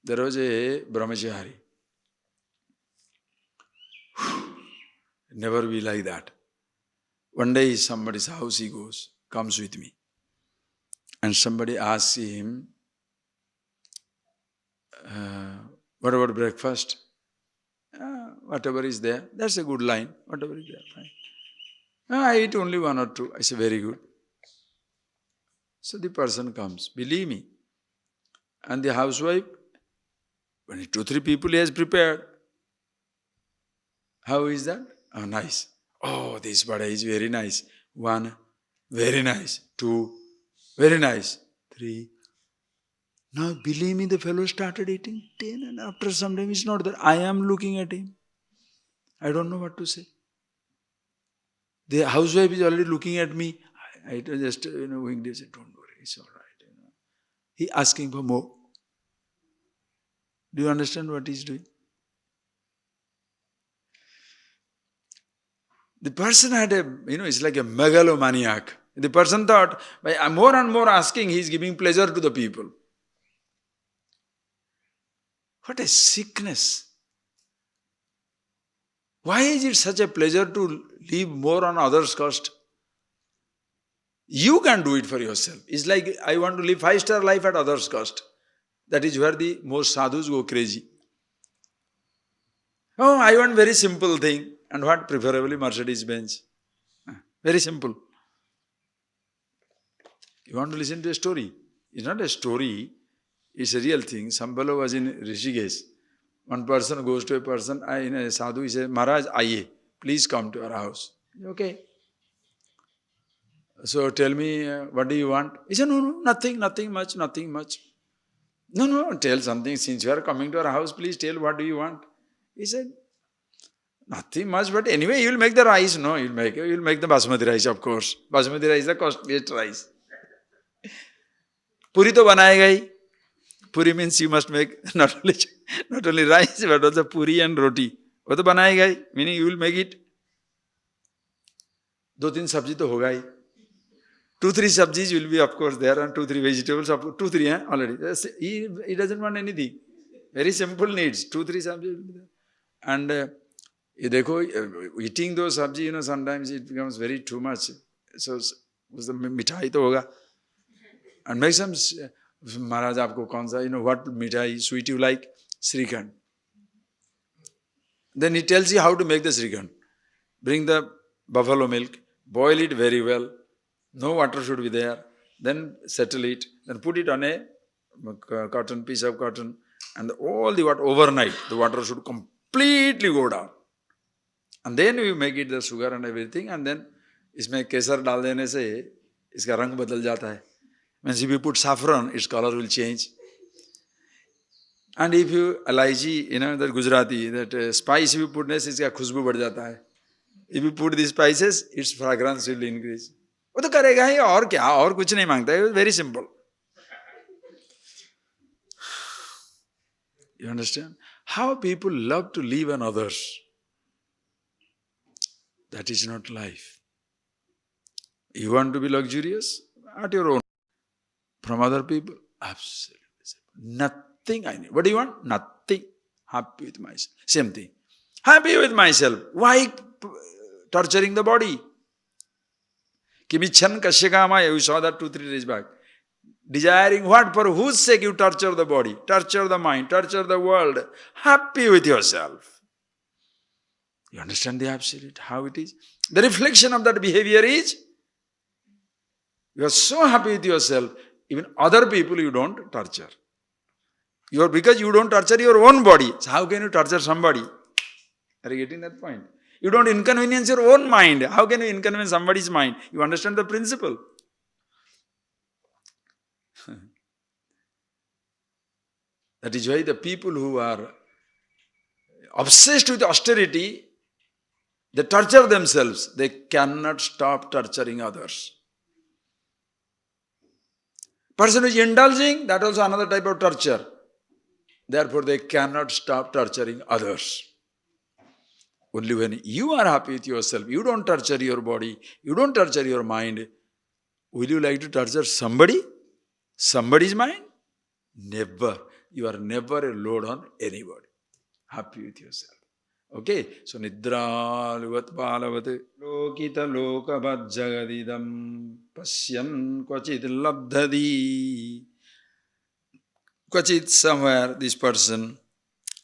There was a brahmachari. Never be like that. One day somebody's house he goes, comes with me. And somebody asks him, what about breakfast? whatever is there. That's a good line. Whatever is there, fine. I eat only one or two. I say, very good. So the person comes, believe me. And the housewife, when 2-3 people he has prepared. How is that? Oh, nice. Oh, this vada is very nice. 1, very nice. 2, very nice. 3. Now, believe me, the fellow started eating 10, and after some time he's not there. I am looking at him. I don't know what to say. The housewife is already looking at me. I just, going there, said, don't worry, it's all right. He asking for more. Do you understand what he's doing? The person had it's like a megalomaniac. The person thought, by more and more asking, he's giving pleasure to the people. What a sickness. Why is it such a pleasure to live more on others' cost? You can do it for yourself. It's like, I want to live 5-star life at others' cost. That is where the most sadhus go crazy. Oh, I want very simple thing. And what? Preferably Mercedes Benz. Very simple. You want to listen to a story? It's not a story. It's a real thing. Some fellow was in Rishikesh. One person goes to a person, in a sadhu, he says, Maharaj, aiye, please come to our house. Okay. So tell me, what do you want? He said, no, nothing much. No, tell something. Since you are coming to our house, please tell what do you want? He said, nothing much, but anyway, you will make the rice. No, you will make the basmati rice, of course. Basmati rice is the costliest rice. Puri to banayega hi. Puri means you must make not only rice, but also puri and roti. वो तो बनाएगा ही, meaning you will make it. 2-3 sabji to hoga hi. 2-3 sabjis will be, of course, there, and 2-3 vegetables, 2-3 already. He doesn't want anything. Very simple needs. 2-3 sabjis will be there. And eating those sabji, sometimes it becomes very too much. So, mithai to hoga. And make some, Maharaj, aapko kaun sa, what mithai, sweet you like? Srikhand. Then he tells you how to make the Srikhand. Bring the buffalo milk, boil it very well. No water should be there. Then settle it. Then put it on a piece of cotton. And all the water, overnight, the water should completely go down. And then you make it the sugar and everything. And then, इसमें केसर डाल देने से इसका रंग बदल जाता है. Means if you put saffron, its color will change. And if you elaichi, that Gujarati, that spice if you put, इसका खुशबू बढ़ जाता है. If you put these spices, its fragrance will increase. वो तो करेगा ही, और क्या, और कुछ नहीं मांगता है. Very simple. You understand? How people love to live on others. That is not life. You want to be luxurious? At your own. From other people? Absolutely. Nothing I need. What do you want? Nothing. Happy with myself. Same thing. Happy with myself. Why torturing the body? Kimichan kashyakama, you saw that 2-3 days back. Desiring what? For whose sake you torture the body, torture the mind, torture the world. Happy with yourself. You understand the absolute, how it is? The reflection of that behavior is, you are so happy with yourself, even other people you don't torture. Because you don't torture your own body. So how can you torture somebody? Are you getting that point? You don't inconvenience your own mind. How can you inconvenience somebody's mind? You understand the principle. That is why the people who are obsessed with austerity, they torture themselves. They cannot stop torturing others. Person who is indulging, that also another type of torture. Therefore, they cannot stop torturing others. Only when you are happy with yourself, you don't torture your body, you don't torture your mind, will you like to torture somebody? Somebody's mind? Never. You are never a load on anybody. Happy with yourself. Okay? So, Nidra Luvat Palavat Lokita Lokabhat Jagadidam Pasyan Kvachit Labdhadi. Kvachit, somewhere this person,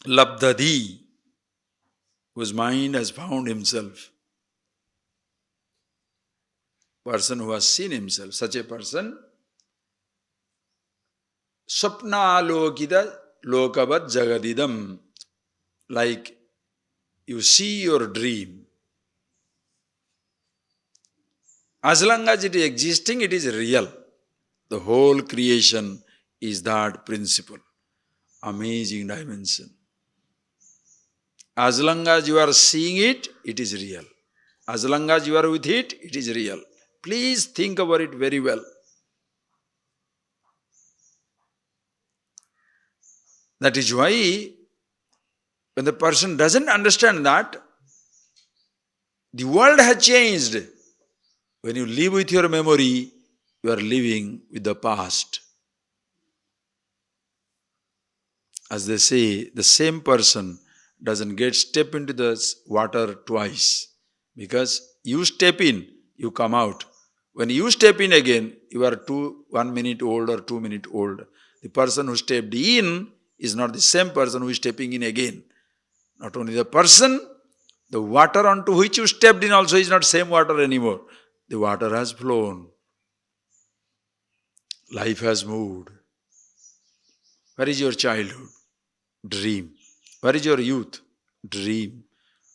Labdhadi. whose mind has found himself, person who has seen himself, such a person, Swapnalokita lokavat jagadidam, like you see your dream. As long as it is existing, it is real. The whole creation is that principle. Amazing dimension. As long as you are seeing it, it is real. As long as you are with it, it is real. Please think about it very well. That is why, when the person doesn't understand that, the world has changed. When you live with your memory, you are living with the past. As they say, the same person doesn't get step into the water twice. Because you step in, you come out. When you step in again, you are 1 minute old or 2 minutes old. The person who stepped in is not the same person who is stepping in again. Not only the person, the water onto which you stepped in also is not same water anymore. The water has flown. Life has moved. Where is your childhood? Dream. Where is your youth? Dream.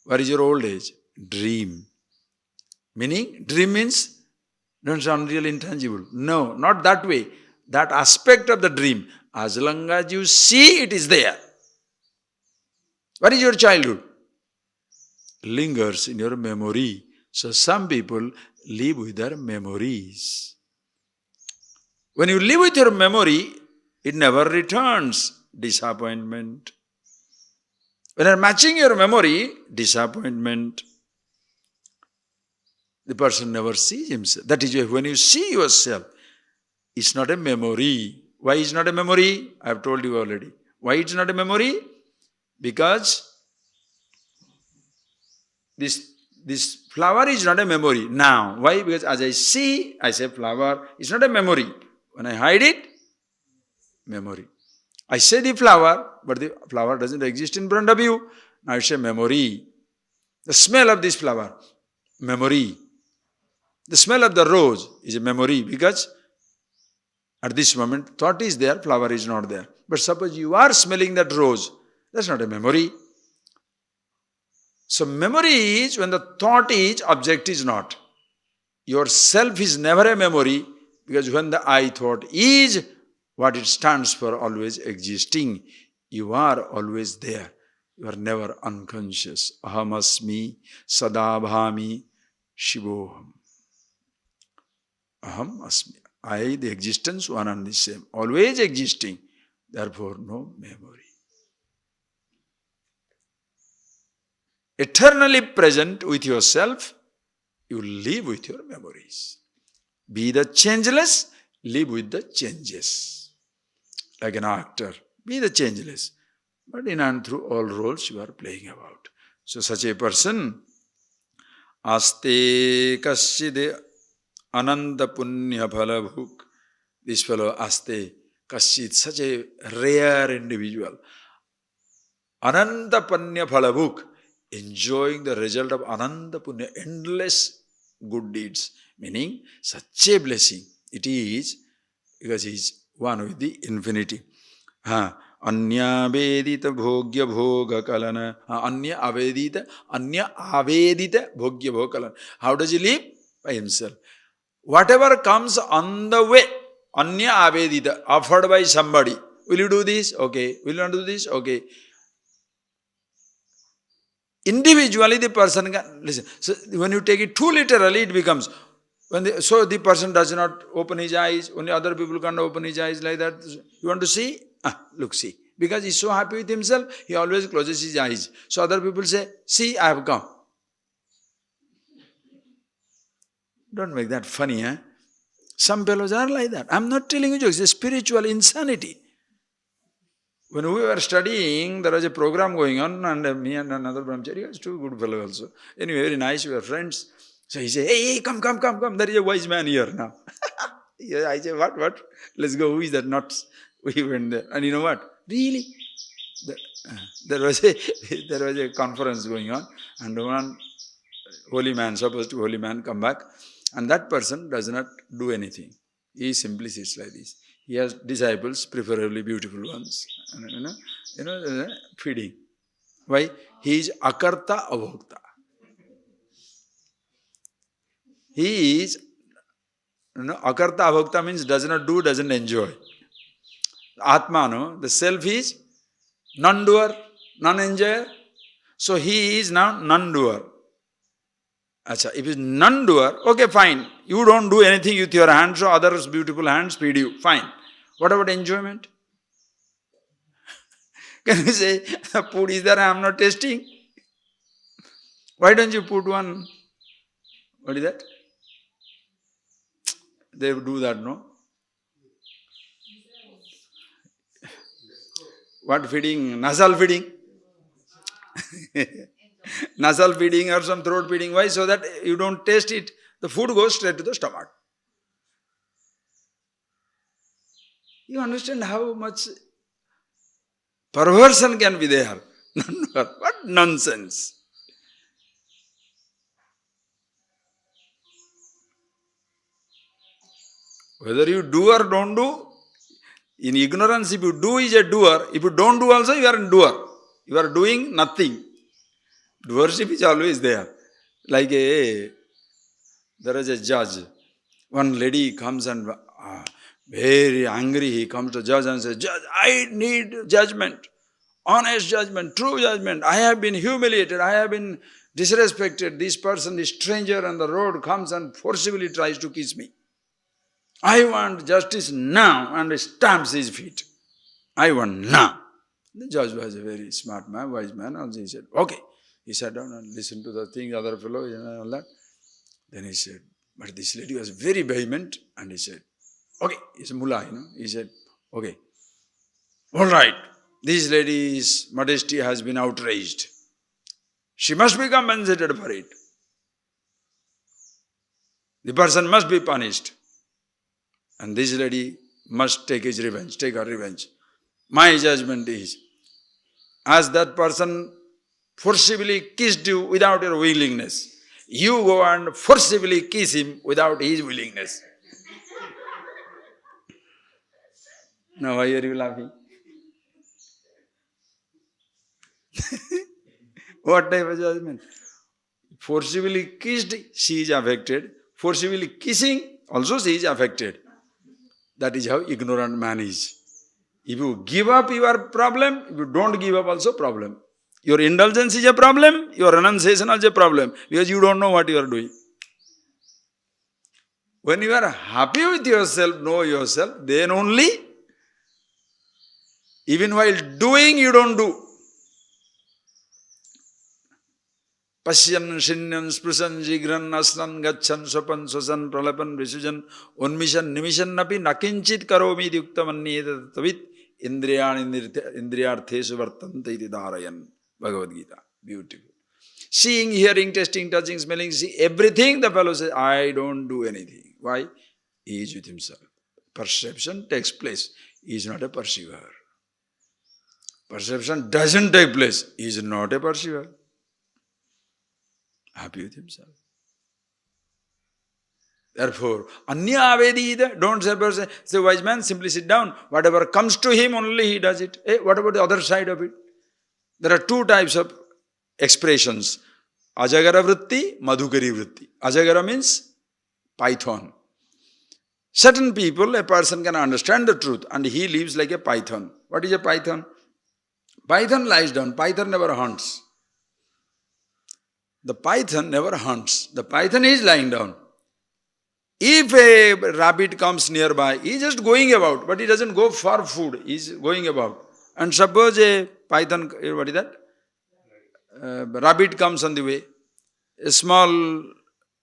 Where is your old age? Dream. Meaning, dream means, don't sound real intangible. No, not that way. That aspect of the dream, as long as you see, it is there. What is your childhood? Lingers in your memory. So some people live with their memories. When you live with your memory, it never returns. Disappointment. When you are matching your memory, disappointment. The person never sees himself. That is why when you see yourself, it's not a memory. Why is not a memory? I have told you already. Why it's not a memory? Because this flower is not a memory now. Why? Because as I see, I say flower. It's not a memory. When I hide it, memory. I say the flower, but the flower doesn't exist in front of you. Now I say memory. The smell of this flower, memory. The smell of the rose is a memory because at this moment thought is there, flower is not there. But suppose you are smelling that rose, that's not a memory. So memory is when the thought is, object is not. Yourself is never a memory because when the I thought is, what it stands for, always existing. You are always there. You are never unconscious. Aham asmi sadabhami shivoham. Aham asmi. I, the existence, one and the same. Always existing. Therefore, no memory. Eternally present with yourself, you live with your memories. Be the changeless, live with the changes. Like an actor, be the changeless. But in and through all roles you are playing about. So such a person, aste kasyide ananda punya phalabhuk. This fellow aste kasyid, such a rare individual. Ananda punya phalabhuk, enjoying the result of ananda punya, endless good deeds. Meaning, such a blessing it is because he is one with the infinity. Anya vedita bhogya bhoga kalana. Anya avedita bhogya bhoga kalana. How does he live? By himself. Whatever comes on the way, anya avedita, offered by somebody. Will you do this? Okay. Will you not do this? Okay. Individually the person can listen. So when you take it too literally, it becomes, so the person does not open his eyes, only other people can't open his eyes like that. You want to see? Look, see. Because he's so happy with himself, he always closes his eyes. So other people say, see, I have come. Don't make that funny, eh? Some fellows are like that. I'm not telling you jokes, it's spiritual insanity. When we were studying, there was a program going on, and me and another brahmachari, was two good fellows also. Anyway, very nice, we were friends. So he said, hey, come, there is a wise man here now. I said, what? Let's go, who is that? Not, we went there. And you know what? Really? The- There was a there was a conference going on, and one holy man, supposed to holy man, come back, and that person does not do anything. He simply sits like this. He has disciples, preferably beautiful ones, and, feeding. Why? He is akarta avokta. He is, akarta avokta means does not do, doesn't enjoy. Atma, no, the self is non-doer, non-enjoyer. So he is now non-doer. Acha, if he is non-doer, okay, fine. You don't do anything with your hands, so others' beautiful hands feed you. Fine. What about enjoyment? Can you say, the food is there, I am not tasting? Why don't you put one, what is that? They do that, no? What feeding? Nasal feeding? Nasal feeding or some throat feeding. Why? So that you don't taste it. The food goes straight to the stomach. You understand how much perversion can be there? What nonsense. Whether you do or don't do, in ignorance, if you do is a doer. If you don't do also, you are a doer. You are doing nothing. Doership is always there. Like there is a judge. One lady comes and very angry, he comes to judge and says, Judge, I need judgment. Honest judgment, true judgment. I have been humiliated. I have been disrespected. This person, this stranger on the road comes and forcibly tries to kiss me. I want justice now, and stamps his feet. I want now. The judge was a very smart man, wise man. Also he said, okay. He sat down and listened to the thing, the other fellow, all that. Then he said, but this lady was very vehement, and he said, okay, he's a mullah, He said, okay, all right, this lady's modesty has been outraged. She must be compensated for it. The person must be punished. And this lady must take his revenge, take her revenge. My judgment is, as that person forcibly kissed you without your willingness, you go and forcibly kiss him without his willingness. Now why are you laughing? What type of judgment? Forcibly kissed, she is affected. Forcibly kissing, also she is affected. That is how ignorant man is. If you give up your problem, if you don't give up also problem. Your indulgence is a problem, your renunciation is a problem, because you don't know what you are doing. When you are happy with yourself, know yourself, then only, even while doing, you don't do. Pasyan, shinyan, sprusan, jigran, asnan, gachan, sopan, sosan, pralapan, visujan, unmishan, nimishan napi, nakinchit karomi yuktamanni tavit, indriyarthesu vartante iti dharayan. Bhagavad Gita. Beautiful. Seeing, hearing, tasting, touching, smelling, see everything, the fellow says, I don't do anything. Why? He is with himself. Perception takes place. He is not a perceiver. Perception doesn't take place. He is not a perceiver. Happy with himself. Therefore, anya avedida, don't say, wise man, simply sit down. Whatever comes to him, only he does it. What about the other side of it? There are two types of expressions. Ajagara vritti, madhukari vritti. Ajagara means python. Certain people, a person can understand the truth and he lives like a python. What is a python? Python lies down. Python never hunts. The python never hunts. The python is lying down. If a rabbit comes nearby, he is just going about, but he doesn't go for food. He is going about. And suppose a python, what is that? Rabbit comes on the way. A small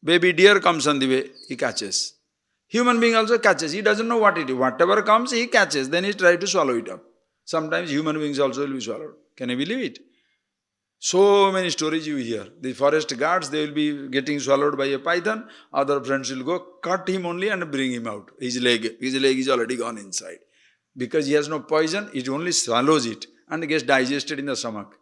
baby deer comes on the way. He catches. Human being also catches. He doesn't know what it is. Whatever comes, he catches. Then he tries to swallow it up. Sometimes human beings also will be swallowed. Can you believe it? So many stories you hear. The forest guards, they will be getting swallowed by a python. Other friends will go, cut him only and bring him out. His leg is already gone inside. Because he has no poison, it only swallows it. and gets digested in the stomach.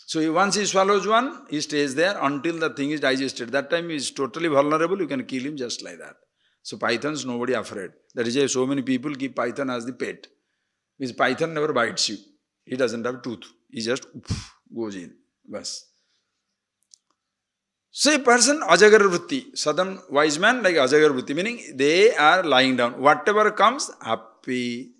So once he swallows one, he stays there until the thing is digested. That time he is totally vulnerable, you can kill him just like that. So pythons, nobody afraid. That is why so many people keep python as the pet. Because python never bites you. He doesn't have tooth. He just goes in. Bas. So a person, ajagar vritti, southern wise man like ajagar vritti, meaning they are lying down. Whatever comes, happy.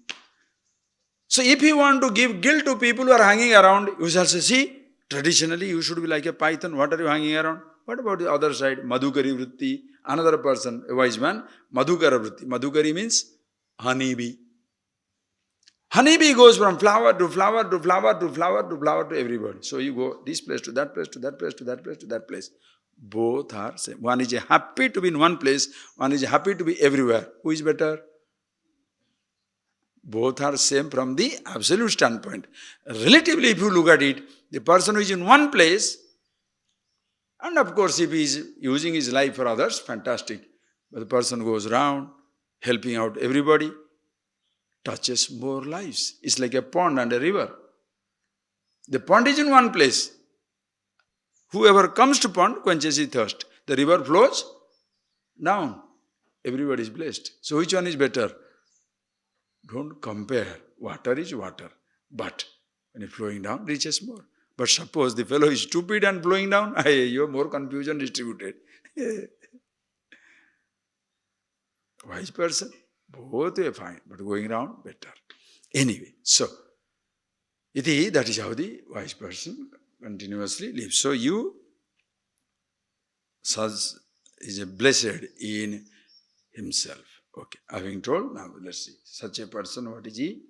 So if you want to give guilt to people who are hanging around, you shall say, see, traditionally you should be like a python. What are you hanging around? What about the other side? Madhukari vritti, another person, a wise man, madhukara vritti. Madhukari means honeybee. Honeybee goes from flower to flower to flower to flower to flower to everybody. So you go this place to that place to that place to that place to that place. Both are same. One is happy to be in one place, one is happy to be everywhere. Who is better? Both are same from the absolute standpoint. Relatively, if you look at it, the person who is in one place, and of course if he is using his life for others, fantastic. But the person goes around, helping out everybody, touches more lives. It's like a pond and a river. The pond is in one place. Whoever comes to pond quenches his thirst. The river flows down. Everybody is blessed. So which one is better? Don't compare. Water is water. But when it's flowing down, reaches more. But suppose the fellow is stupid and flowing down, you have more confusion distributed. Wise person, both are fine, but going around, better. Anyway, so, that is how the wise person continuously lives. So you, is a blessed in himself. Okay, having told, now let's see. Such a person, what is he?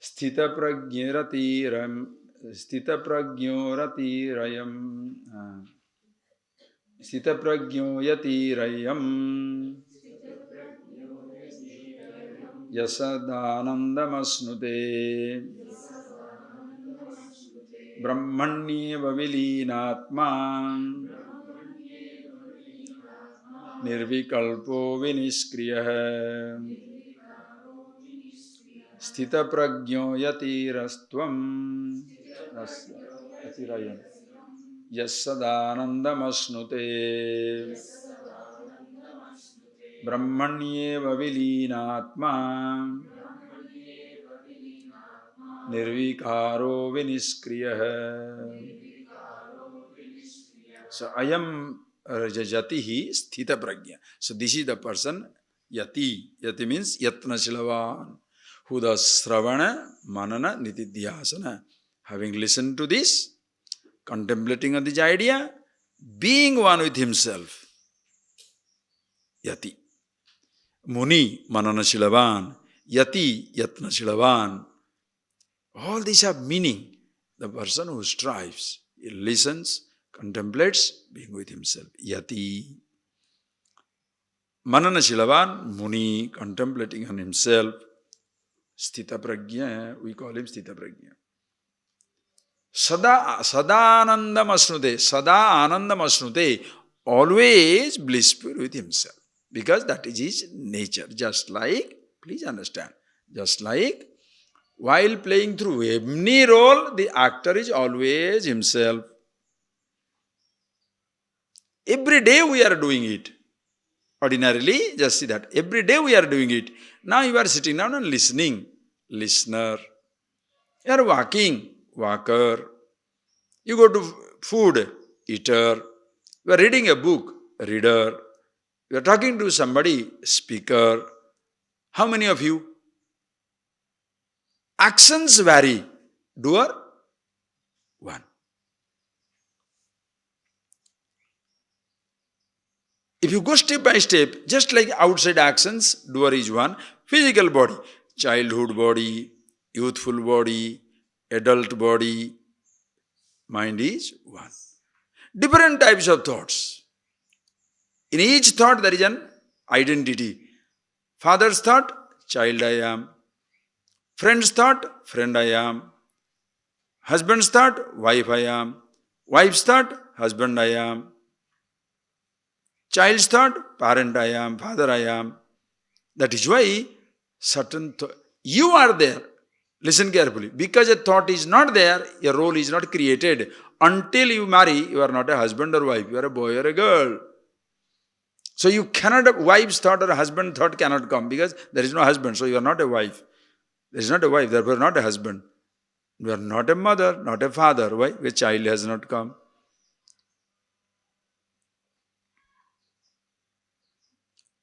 Sthita prajnaratirayam. Sthita prajnaratirayam. Sthita prajnaratirayam. Yasadanandamasnute. Brahmanyeva vilinatma. Nirvikalpo viniskriya. Sthita prajno yatirastvam. Yasadanandamasnute. Brahmanyeva vilinatma. Nirvikaro viniskriya. So I am Jatihi Sthita Prajna. So this is the person Yati. Yati means Yatna Shilavan, who does Sravana, Manana, Nitidhyasana. Having listened to this, contemplating on this idea, being one with himself. Yati. Muni, Manana Shilavan. Yati, Yatna Shilavan. All these have meaning. The person who strives, he listens, contemplates, being with himself. Yati. Manana Shilavan, Muni, contemplating on himself. Sthita Prajna, we call him Sthita Prajna. Sadanandam asnute, Sada Anandam asnute, always blissful with himself. Because that is his nature. Just like, please understand, just like while playing through any role, the actor is always himself. Every day we are doing it. Ordinarily, just see that. Every day we are doing it. Now you are sitting down and listening. Listener. You are walking. Walker. You go to food. Eater. You are reading a book. Reader. You are talking to somebody. Speaker. How many of you? Actions vary. Doer? One. If you go step by step, just like outside actions, doer is one. Physical body, childhood body, youthful body, adult body, mind is one. Different types of thoughts. In each thought there is an identity. Father's thought, child I am. Friend's thought, friend I am. Husband's thought, wife I am. Wife's thought, husband I am. Child's thought, parent I am, father I am. That is why you are there. Listen carefully. Because a thought is not there, a role is not created. Until you marry, you are not a husband or wife. You are a boy or a girl. So you cannot, wife's thought or husband thought cannot come because there is no husband. So you are not a wife. There is not a wife, therefore not a husband. You are not a mother, not a father. Why? A child has not come.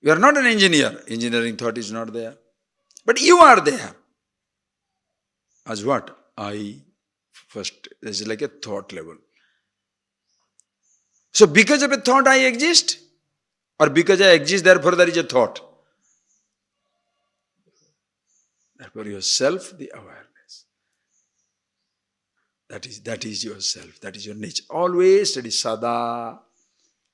You are not an engineer. Engineering thought is not there. But you are there. As what? I first. This is like a thought level. So because of a thought I exist? Or because I exist, therefore there is a thought? Therefore yourself, the awareness. That is yourself. That is your nature. Always study sada.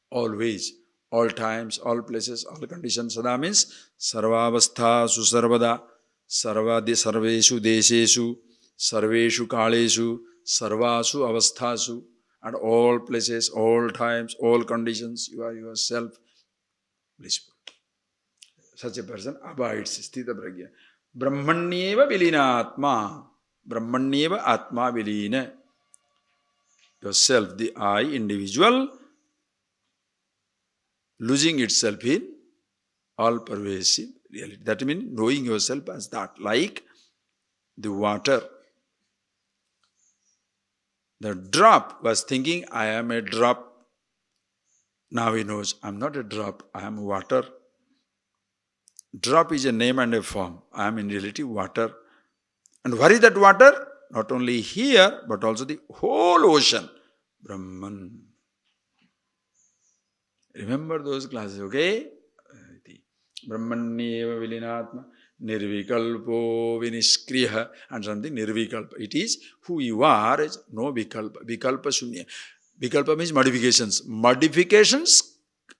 Always. All times, all places, all conditions. Sada means sarvavastha susarvada. Sarveshu deseshu. Sarveshu kaleshu. Sarvasu avasthasu. And all places, all times, all conditions, you are yourself blissful. Such a person abides sthita pragya. Brahmanyeva vilinatma. Brahmanyeva atma vilina. Yourself, the I, individual, losing itself in all-pervasive reality. That means knowing yourself as that, like the water. The drop was thinking, I am a drop. Now he knows, I am not a drop, I am water. Drop is a name and a form. I am in reality water. And what is that water? Not only here, but also the whole ocean. Brahman. Remember those classes, okay? Brahmanyeva vilinatma nirvikalpo viniskriya and something nirvikalpa. It is who you are, is no vikalpa. Vikalpa shunya. Vikalpa means modifications. Modifications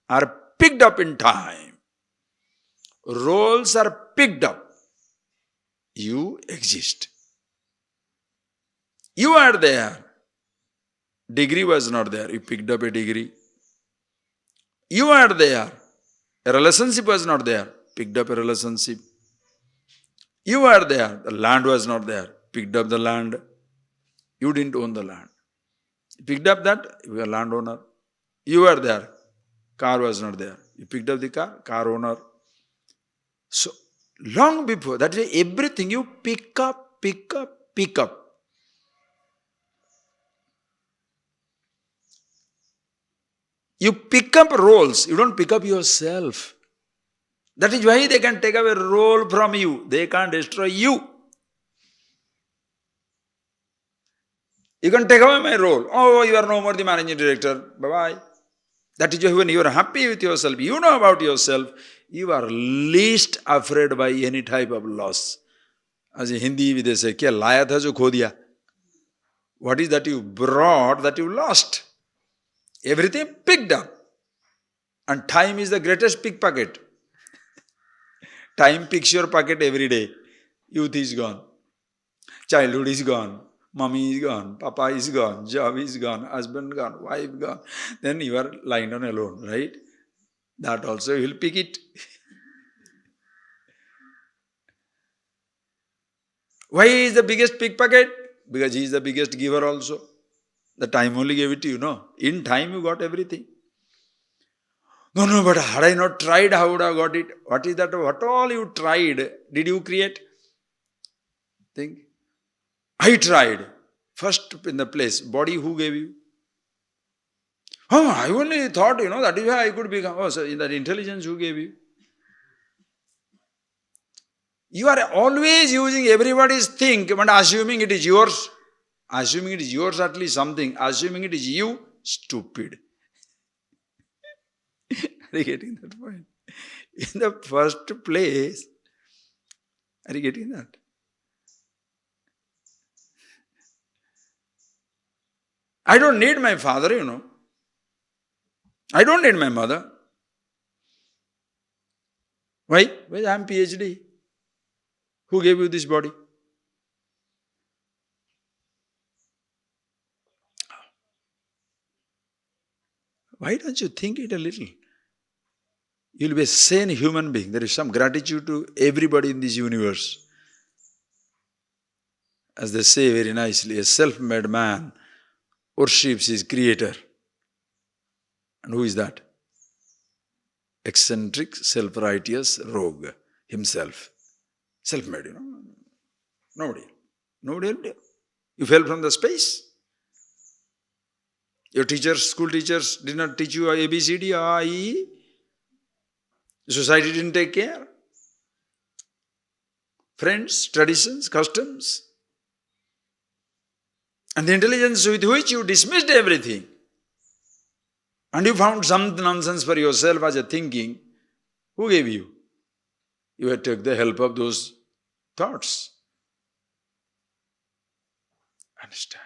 are picked up in time. Roles are picked up. You exist. You are there. Degree was not there. You picked up a degree. You are there. A relationship was not there. Picked up a relationship. You are there. The land was not there. Picked up the land. You didn't own the land. Picked up that, you are landowner. You are there. Car was not there. You picked up the car owner. So, long before, that is everything you pick up, pick up, pick up. You pick up roles, you don't pick up yourself. That is why they can take away a role from you. They can't destroy you. You can take away my role. Oh, you are no more the managing director. Bye-bye. That is why when you are happy with yourself, you know about yourself, you are least afraid by any type of loss. As in Hindi, they say, kya laya tha jo kho diya? What is that you brought that you lost? Everything picked up. And time is the greatest pickpocket. Time picks your pocket every day. Youth is gone. Childhood is gone. Mommy is gone. Papa is gone. Job is gone. Husband gone. Wife gone. Then you are lying down alone, right? That also you will pick it. Why is the biggest pickpocket? Because he is the biggest giver also. The time only gave it to you, no? In time you got everything. No, but had I not tried, how would I have got it? What is that? What all you tried, did you create? Think. I tried. First in the place, body who gave you? Oh, I only thought, that is why I could become. Oh, so in that intelligence who gave you? You are always using everybody's think and assuming it is yours. Assuming it is yours, at least something. Assuming it is you, stupid. Are you getting that point? In the first place, are you getting that? I don't need my father, I don't need my mother. Why? Well, I am PhD. Who gave you this body? Why don't you think it a little? You'll be a sane human being. There is some gratitude to everybody in this universe. as they say very nicely, a self-made man worships his creator. And who is that? Eccentric, self-righteous rogue himself. Self-made, Nobody. Nobody helped you. You fell from the space. Your teachers, school teachers did not teach you A, B, C, D, A, E. Society didn't take care. Friends, traditions, customs. And the intelligence with which you dismissed everything. And you found some nonsense for yourself as a thinking. Who gave you? You had to take the help of those thoughts. Understand?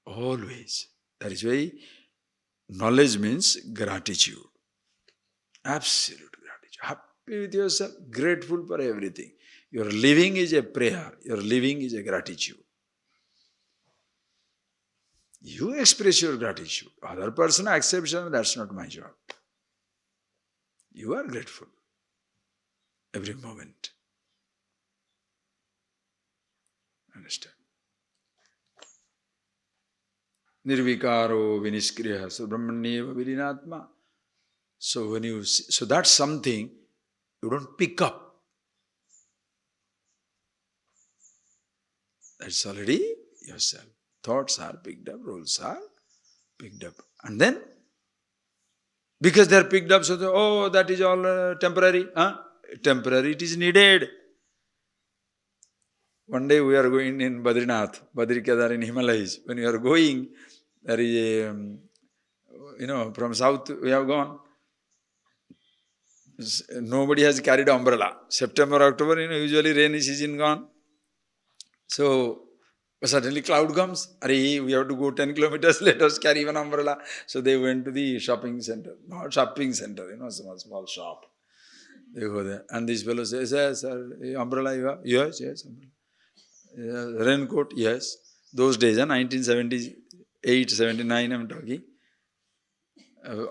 Always. That is why knowledge means gratitude. Absolute gratitude. Happy with yourself, grateful for everything. Your living is a prayer. Your living is a gratitude. You express your gratitude. Other person accepts it, that's not my job. You are grateful every moment. Understand? Nirvikaro viniskriya brahmanyeva vilinatma. So when you see, so that's something you don't pick up. That's already yourself. Thoughts are picked up, rules are picked up. And then, because they are picked up, so that is all temporary. Temporary, it is needed. One day we are going in Badrinath, Badri Kedar in Himalayas. When you are going, there is a, from south we have gone. Nobody has carried umbrella. September, October, usually rainy season gone. So, suddenly cloud comes. We have to go 10 kilometers, let us carry one umbrella. So they went to the shopping center. Not shopping center, small shop. They go there. And this fellow says, yes, sir, umbrella you have? Yes, umbrella. Raincoat, yes. Those days, 1978, 79, I'm talking.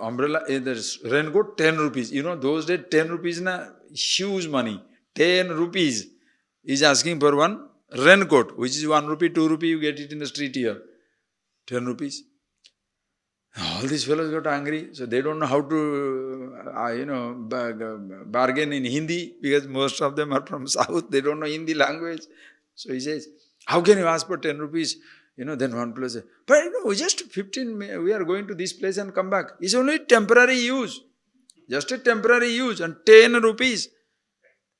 Umbrella, there's raincoat, 10 rupees. Those days, 10 rupees, huge money. 10 rupees is asking for one raincoat, which is 1 rupee, 2 rupee, you get it in the street here. 10 rupees. All these fellows got angry, so they don't know how to, bargain in Hindi, because most of them are from South, they don't know Hindi language. So he says, how can you ask for 10 rupees? Then one place says, but just 15, we are going to this place and come back. It's only temporary use. Just a temporary use, and 10 rupees.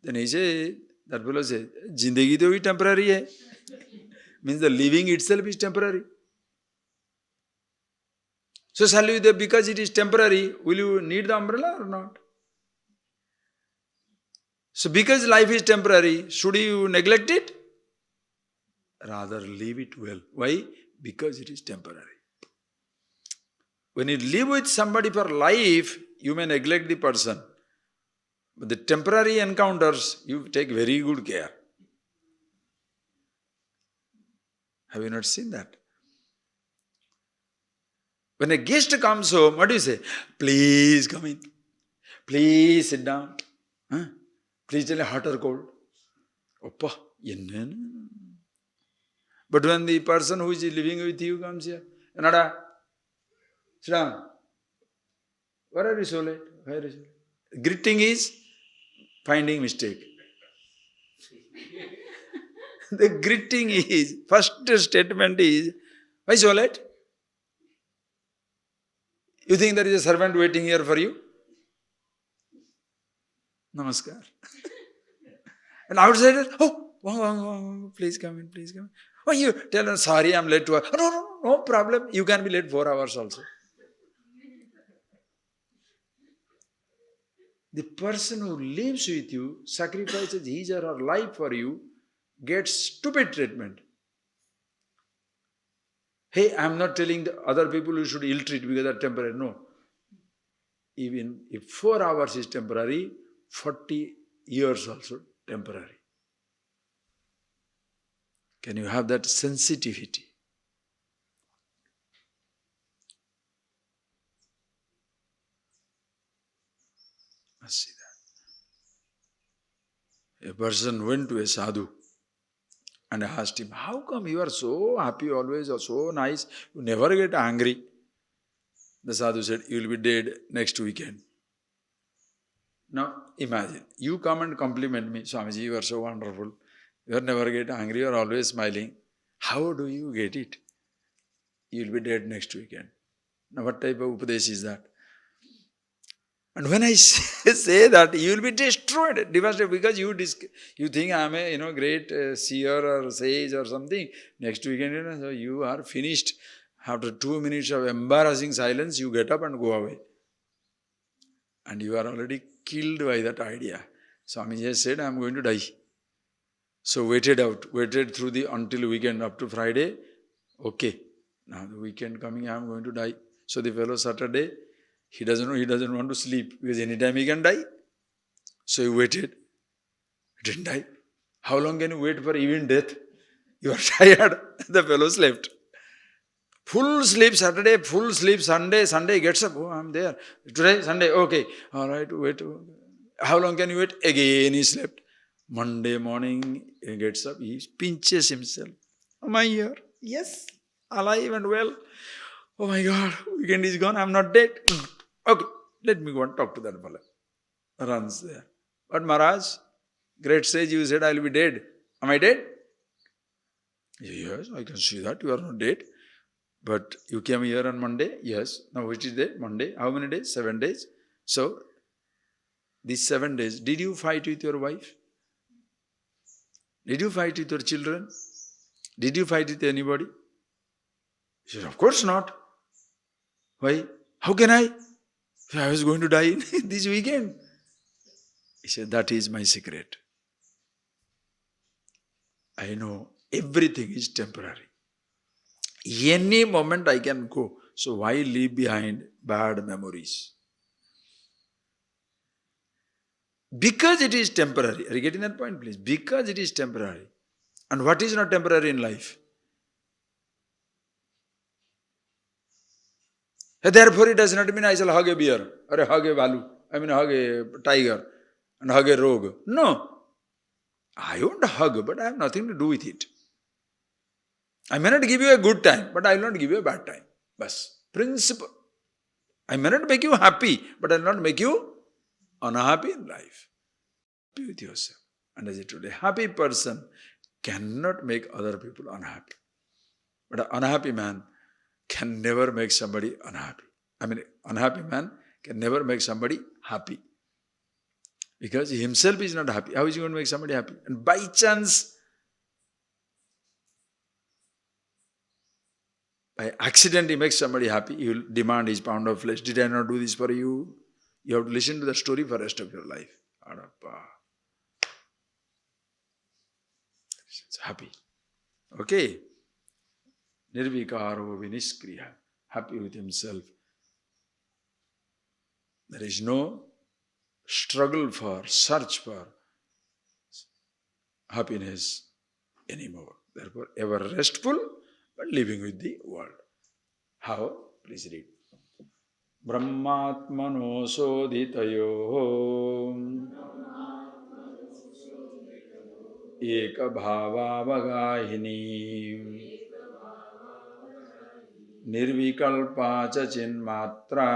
Then he says, that fellow says, Jindagi to bhi temporary hai. Means the living itself is temporary. So shall you, because it is temporary, will you need the umbrella or not? So because life is temporary, should you neglect it? Rather leave it well. Why? Because it is temporary. When you live with somebody for life, you may neglect the person. But the temporary encounters, you take very good care. Have you not seen that? When a guest comes home, what do you say? Please come in. Please sit down. Please tell me hot or cold. Oppa, but when the person who is living with you comes here, Nada, sit down. Why are you so late? Why are you so late? Greeting is finding mistake. The greeting is, first statement is, why so late? You think there is a servant waiting here for you? Namaskar. And outsider, please come in, please come in. Oh, you tell them, sorry, I'm late to work. No problem. You can be late 4 hours also. The person who lives with you, sacrifices his or her life for you, gets stupid treatment. Hey, I'm not telling the other people you should ill-treat because they're temporary. No. Even if 4 hours is temporary, 40 years also temporary. Can you have that sensitivity? Must see that. A person went to a sadhu and asked him, how come you are so happy always or so nice, you never get angry? The sadhu said, you will be dead next weekend. Now imagine, you come and compliment me, Swamiji, you are so wonderful. You are never get angry, you are always smiling. How do you get it? You will be dead next weekend. Now what type of upadesh is that? And when I say that, you will be destroyed, devastated, because you think I am a great seer or sage or something. Next weekend, so you are finished. After 2 minutes of embarrassing silence, you get up and go away. And you are already killed by that idea. Swami just said, I am going to die. So waited through the until weekend up to Friday. Okay, now the weekend coming, I am going to die. So the fellow Saturday, he doesn't want to sleep because anytime he can die. So he waited. He didn't die. How long can you wait for even death? You are tired. The fellow slept. Full sleep Saturday, full sleep Sunday. Sunday gets up. Oh, I'm there. Today, Sunday, okay. All right, wait. How long can you wait? Again he slept. Monday morning he gets up. He pinches himself. Am I here? Yes. Alive and well. Oh my God, weekend is gone. I'm not dead. Okay, let me go and talk to that fellow. Runs there. But Maharaj, great sage, you said I'll be dead. Am I dead? Yes, I can see that. You are not dead. But you came here on Monday? Yes. Now which is day? Monday. How many days? 7 days. So, these 7 days, did you fight with your wife? Did you fight with your children? Did you fight with anybody? He said, of course not. Why? How can I? I was going to die this weekend. He said, that is my secret. I know everything is temporary. Any moment I can go. So why leave behind bad memories? Because it is temporary. Are you getting that point, please? Because it is temporary. And what is not temporary in life? Therefore, it does not mean I shall hug a bear or hug a balu. Hug a tiger and hug a rogue. No. I won't hug, but I have nothing to do with it. I may not give you a good time, but I will not give you a bad time. Bas. Principle. I may not make you happy, but I will not make you unhappy in life. Be with yourself. And as I told you, a happy person cannot make other people unhappy. But an unhappy man can never make somebody unhappy. Unhappy man can never make somebody happy. Because he himself is not happy. How is he going to make somebody happy? And by chance, by accident, he makes somebody happy, he will demand his pound of flesh. Did I not do this for you? You have to listen to the story for the rest of your life. It's happy. Okay. Nirvikaro viniskriya. Happy with himself. There is no struggle for, search for happiness anymore. Therefore, ever restful, but living with the world. How? Please read. Brahmatmano sodhitayo eka bhava vagahini nirvikalpa cha chinmatra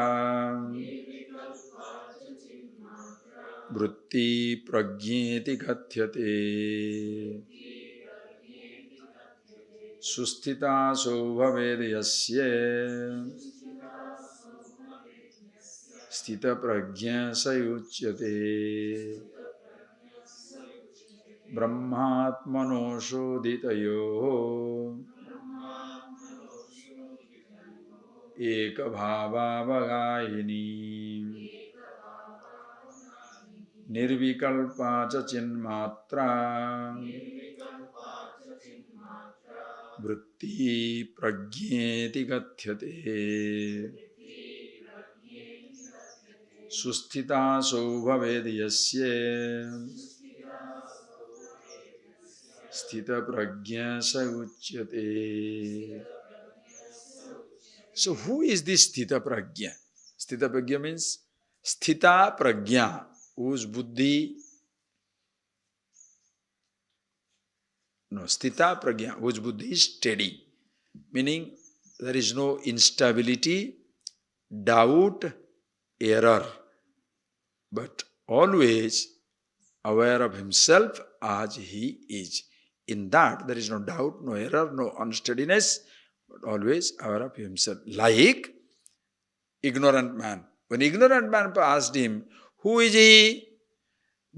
vritti pragyeti kathyate susthita sobhavedayasya sthita prajna sayuchyate brahmatmano shodhitayo eka bhava vagahini nirvikalpa cha chinmatra vritti pragyeti kathyate susthita sobhavedayasya sthita prajna sayuchyate. So who is this sthita prajna? Sthita prajna means sthita prajna, whose buddhi No, sthita pragya, whose buddhi is steady. Meaning there is no instability, doubt, error. But always aware of himself as he is. In that there is no doubt, no error, no unsteadiness, but always aware of himself. Like ignorant man. When ignorant man asked him, who is he?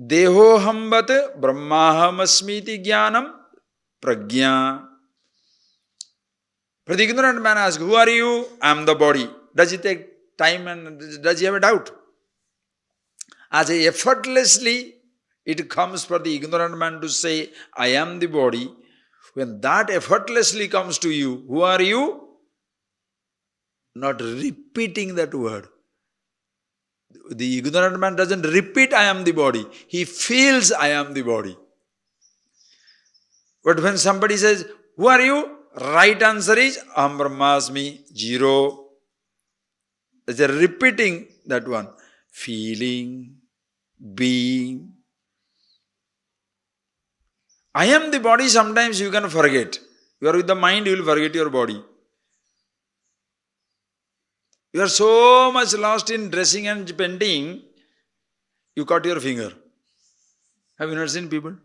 Dehohambat brahmahamasmiti jnanam pragya. But the ignorant man asks, who are you? I am the body. Does he take time and does he have a doubt? As effortlessly it comes for the ignorant man to say, I am the body. When that effortlessly comes to you, who are you? Not repeating that word. The ignorant man doesn't repeat, I am the body. He feels, I am the body. But when somebody says, who are you? Right answer is, Aham Brahmasmi, zero. They're repeating that one. Feeling, being. I am the body, sometimes you can forget. You are with the mind, you will forget your body. You are so much lost in dressing and painting, you cut your finger. Have you not seen people?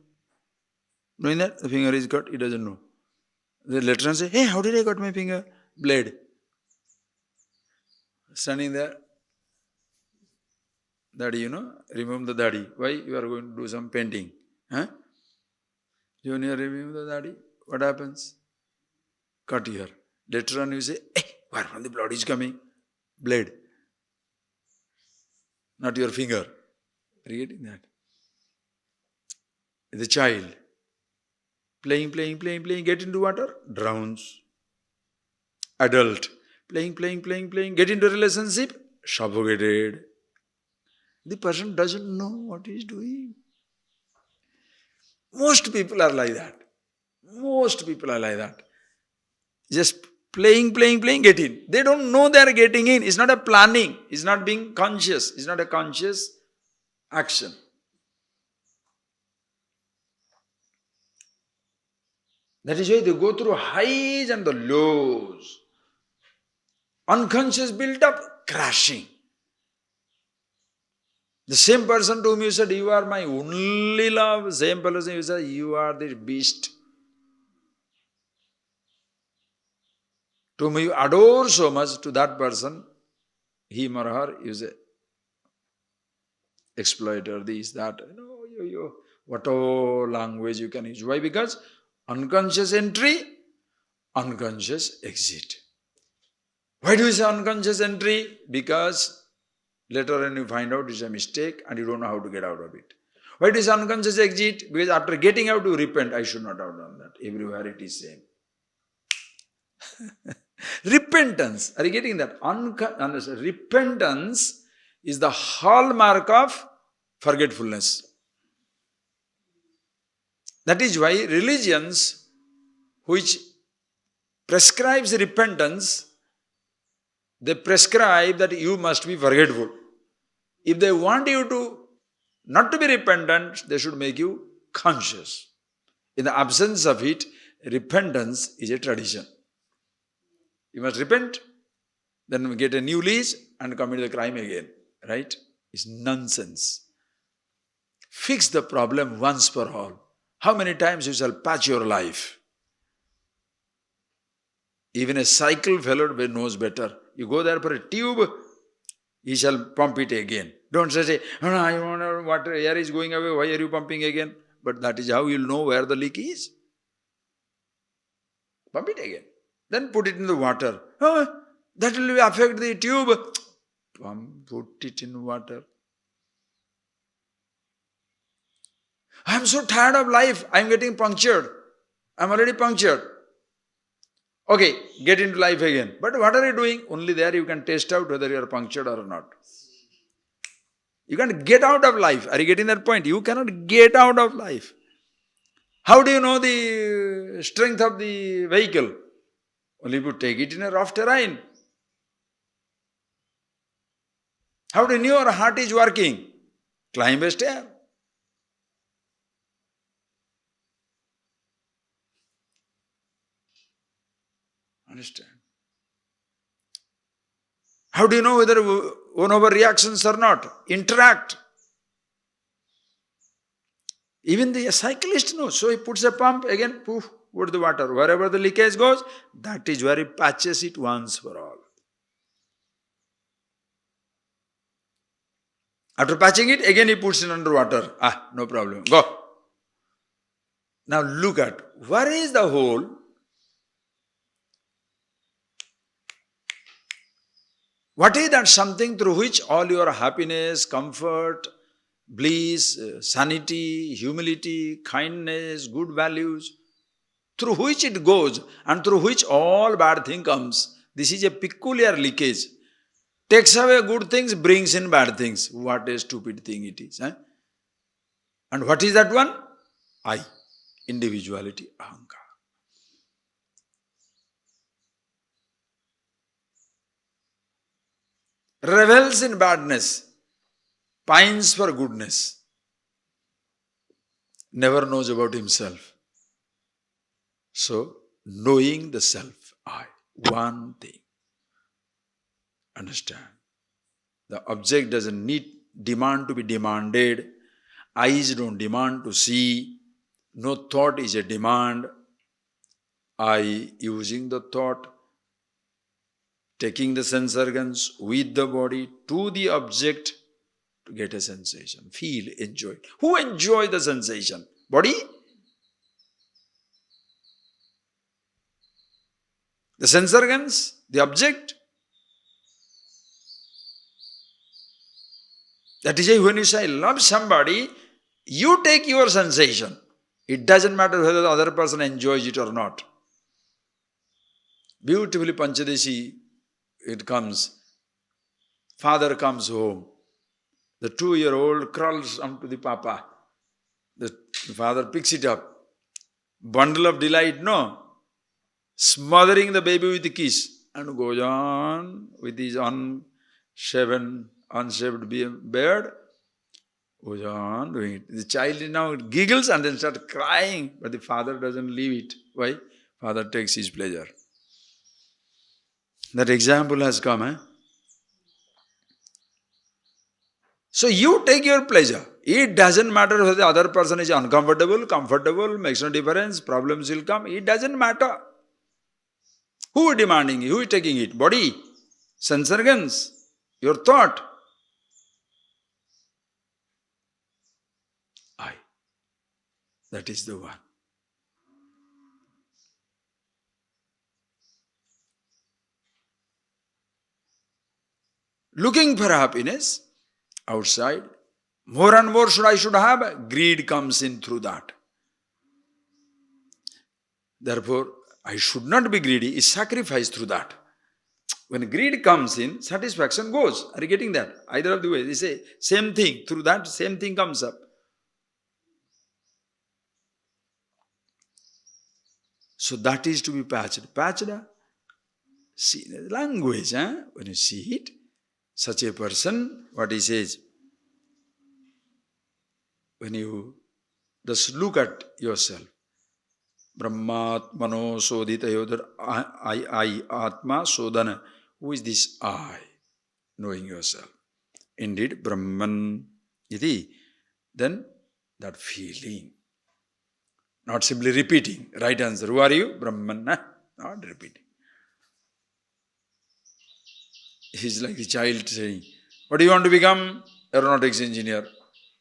Knowing that the finger is cut, he doesn't know. They later on say, hey, how did I cut my finger? Blade. Standing there. Daddy, remove the daddy. Why? You are going to do some painting. Huh? Junior, remove the daddy. What happens? Cut here. Later on you say, hey, where from the blood is coming? Blade. Not your finger. Are you getting that? The child. Playing, get into water, drowns. Adult. Playing, get into a relationship, suffocated. The person doesn't know what he is doing. Most people are like that. Most people are like that. Just playing, get in. They don't know they are getting in. It's not a planning. It's not being conscious. It's not a conscious action. That is why they go through highs and the lows. Unconscious built up, crashing. The same person to whom you said, you are my only love, same person you said, you are the beast. To whom you adore so much, to that person, him or her, you say, exploiter, this, that. What all language you can use. Why? Because unconscious entry, unconscious exit. Why do you say unconscious entry? Because later on you find out it's a mistake and you don't know how to get out of it. Why do you say unconscious exit? Because after getting out you repent, I should not have done that. Everywhere it is same. Repentance. Are you getting that? Repentance is the hallmark of forgetfulness. That is why religions which prescribes repentance, they prescribe that you must be forgetful. If they want you to not to be repentant, they should make you conscious. In the absence of it, repentance is a tradition. You must repent, then get a new lease and commit the crime again. Right? It's nonsense. Fix the problem once for all. How many times you shall patch your life? Even a cycle fellow knows better. You go there for a tube, he shall pump it again. Don't say, oh, no, I wonder what air is going away, why are you pumping again? But that is how you'll know where the leak is. Pump it again. Then put it in the water. Oh, that will affect the tube. Put it in water. I am so tired of life. I am getting punctured. I am already punctured. Okay, get into life again. But what are you doing? Only there you can test out whether you are punctured or not. You can't get out of life. Are you getting that point? You cannot get out of life. How do you know the strength of the vehicle? Only if you take it in a rough terrain. How do you know your heart is working? Climb a stair. Understand? How do you know whether one overreactions or not? Interact. Even the cyclist knows. So he puts a pump, again, poof, put the water. Wherever the leakage goes, that is where he patches it once for all. After patching it, again he puts it under water. No problem. Go. Now look at, where is the hole? What is that something through which all your happiness, comfort, bliss, sanity, humility, kindness, good values, through which it goes and through which all bad thing comes? This is a peculiar leakage. Takes away good things, brings in bad things. What a stupid thing it is. And what is that one? I. Individuality, ahankara. Revels in badness, pines for goodness, never knows about himself. So, knowing the self, I, one thing. Understand? The object doesn't demand to be demanded. Eyes don't demand to see. No thought is a demand. I using the thought, taking the sense organs with the body to the object to get a sensation. Feel, enjoy. Who enjoys the sensation? Body? The sense organs? The object? That is why when you say love somebody, you take your sensation. It doesn't matter whether the other person enjoys it or not. Beautifully Panchadeshi, it comes. Father comes home. The 2-year-old crawls onto the papa. The father picks it up. Bundle of delight, no. Smothering the baby with a kiss. And goes on with his unshaved beard. Goes on doing it. The child now giggles and then starts crying. But the father doesn't leave it. Why? Father takes his pleasure. That example has come, So you take your pleasure. It doesn't matter whether the other person is uncomfortable, comfortable, makes no difference, problems will come. It doesn't matter. Who is demanding it? Who is taking it? Body, sense organs, your thought. I. That is the one. Looking for happiness outside, more and more I should have, greed comes in through that. Therefore, I should not be greedy is sacrificed through that. When greed comes in, satisfaction goes. Are you getting that? Either of the way, they say same thing, through that same thing comes up. So that is to be patched. Patched, see the language, when you see it, such a person, what he says, when you just look at yourself, Brahmatmano Sodhita Yodhar, I, Atma, Sodhana. Who is this I? Knowing yourself. Indeed, Brahman iti. Then that feeling. Not simply repeating. Right answer. Who are you? Brahman. Not repeating. He's like the child saying, what do you want to become? Aeronautics engineer.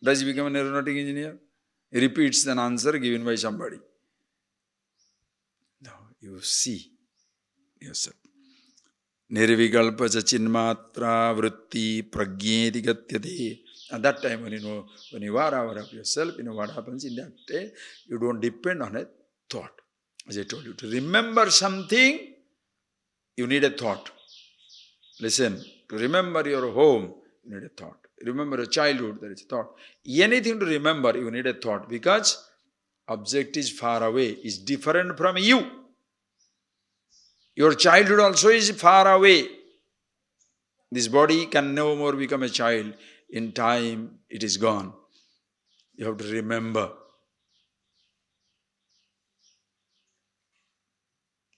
Does he become an aeronautic engineer? He repeats an answer given by somebody. No, you see yourself. Nirvikalpa chinmatra vritti pragyeti gatyate. At that time, when you are aware of yourself, you know what happens in that day. You don't depend on a thought. As I told you, to remember something, you need a thought. Listen, to remember your home, you need a thought. Remember your childhood, there is a thought. Anything to remember, you need a thought, because object is far away, is different from you. Your childhood also is far away. This body can no more become a child. In time, it is gone. You have to remember.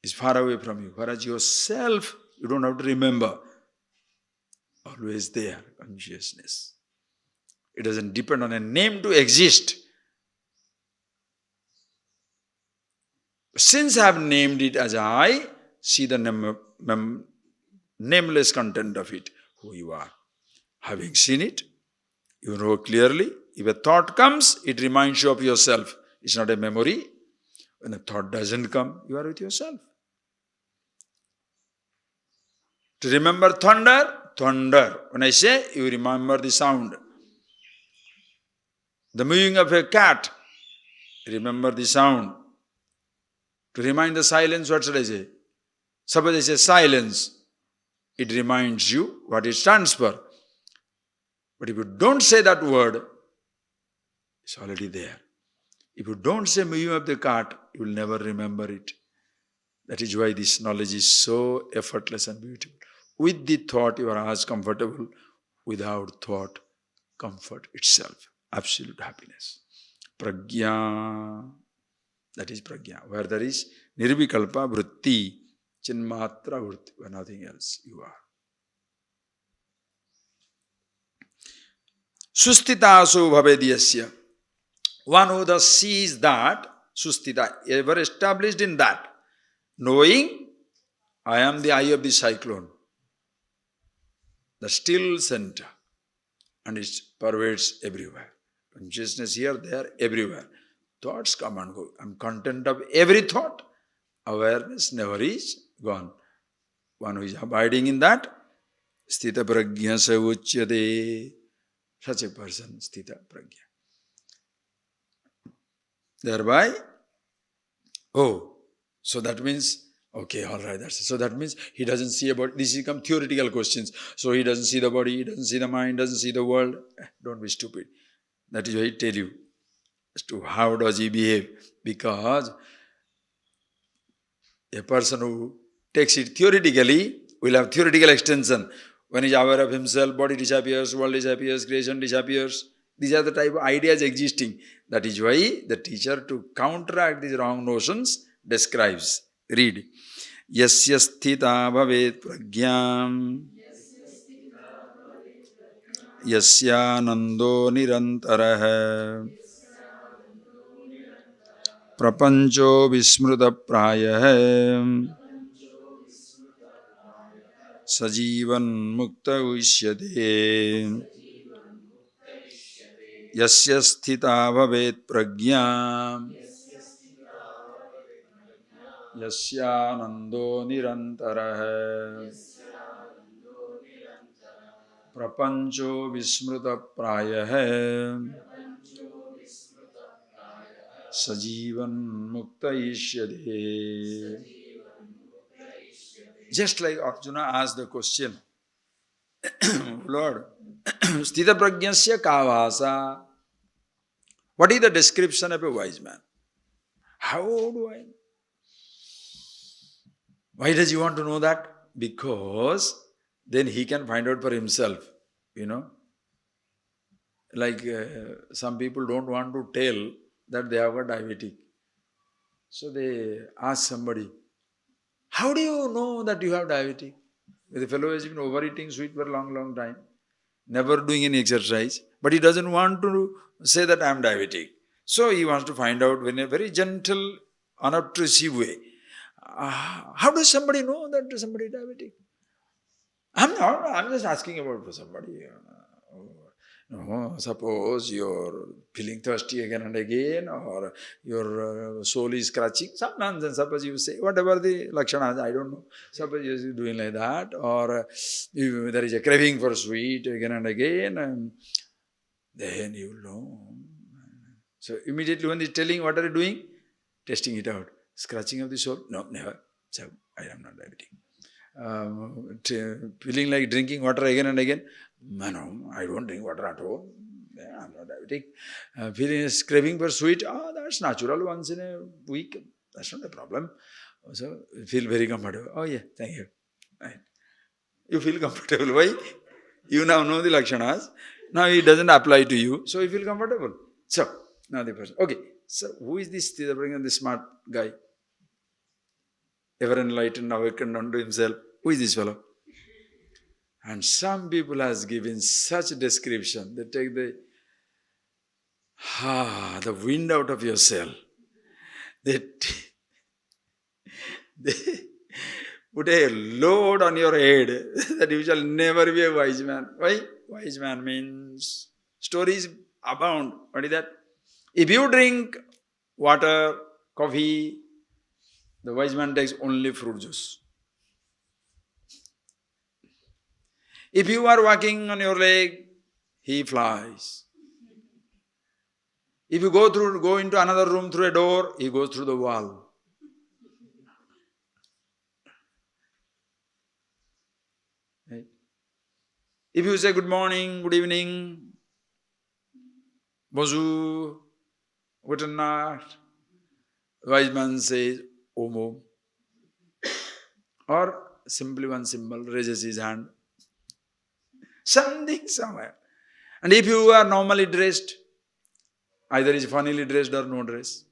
It's far away from you. Whereas yourself, you don't have to remember. Always there, consciousness. It doesn't depend on a name to exist. Since I have named it as I, see the nameless content of it, who you are. Having seen it, you know clearly. If a thought comes, it reminds you of yourself. It's not a memory. When a thought doesn't come, you are with yourself. To remember thunder, thunder. When I say, you remember the sound. The moving of a cat, remember the sound. To remind the silence, what should I say? Suppose I say silence, it reminds you what it stands for. But if you don't say that word, it's already there. If you don't say moving of the cat, you will never remember it. That is why this knowledge is so effortless and beautiful. With the thought, you are as comfortable. Without thought, comfort itself. Absolute happiness. Prajna. That is prajna. Where there is nirvikalpa vritti, chinmatra vritti, where nothing else you are. Sustitasu bhavediyasya. One who thus sees that, sustita, ever established in that, knowing, I am the eye of the cyclone, the still center, and it pervades everywhere. Consciousness here, there, everywhere. Thoughts come and go. I am content of every thought. Awareness never is gone. One who is abiding in that, sthita prajna se uchyate. Such a person, sthita prajna. Thereby, so that means, okay, all right, that's it. So that means he doesn't see about, this become theoretical questions. So he doesn't see the body, he doesn't see the mind, doesn't see the world. Don't be stupid. That is why I tell you as to how does he behave. Because a person who takes it theoretically will have theoretical extension. When he is aware of himself, body disappears, world disappears, creation disappears. These are the type of ideas existing. That is why the teacher, to counteract these wrong notions, describes. Read. Yasya sthita bhavet pragyam yasya nando nirantarah prapancho vismruta prayah sajivan mukta uishyate. Yasya sthita bhavet pragyam yasya nando nirantarah prapancho vismruta prayah sajivan mukta ishyate. Just like Arjuna asked the question, Lord, sthita prajnasya kavasa. What is the description of a wise man? How do I know? Why does he want to know that? Because then he can find out for himself, Like some people don't want to tell that they have got diabetic. So they ask somebody, how do you know that you have diabetic? The fellow has been overeating sweet for a long, long time, never doing any exercise, but he doesn't want to say that I am diabetic. So he wants to find out in a very gentle, unobtrusive way. How does somebody know that somebody is diabetic? I'm just asking about for somebody. Suppose you're feeling thirsty again and again, or your soul is scratching, some nonsense. Suppose you say, whatever the lakshanas, I don't know. Suppose you're doing like that, or there is a craving for sweet again and again, and then you know. So immediately when he's telling, what are you doing? Testing it out. Scratching of the soul? No, never. So I am not diabetic. Feeling like drinking water again and again? No, I don't drink water at all. I'm not diabetic. Feeling craving for sweet? That's natural once in a week. That's not a problem. So feel very comfortable. Oh yeah, thank you. Right. You feel comfortable. Why? You now know the lakshanas. Now it doesn't apply to you. So you feel comfortable. So, now the person. Okay. So who is this smart guy? ever enlightened, awakened unto himself. Who is this fellow? And some people has given such description. They take the wind out of your sail. They put a load on your head that you shall never be a wise man. Why? Wise man means stories abound. What is that? If you drink water, coffee, the wise man takes only fruit juice. If you are walking on your leg, he flies. If you go into another room through a door, he goes through the wall. Right? If you say good morning, good evening, bonjour, guten Nacht, wise man says Om Om. Or simply one symbol, raises his hand. Something somewhere. And if you are normally dressed, either is funnily dressed or no dress.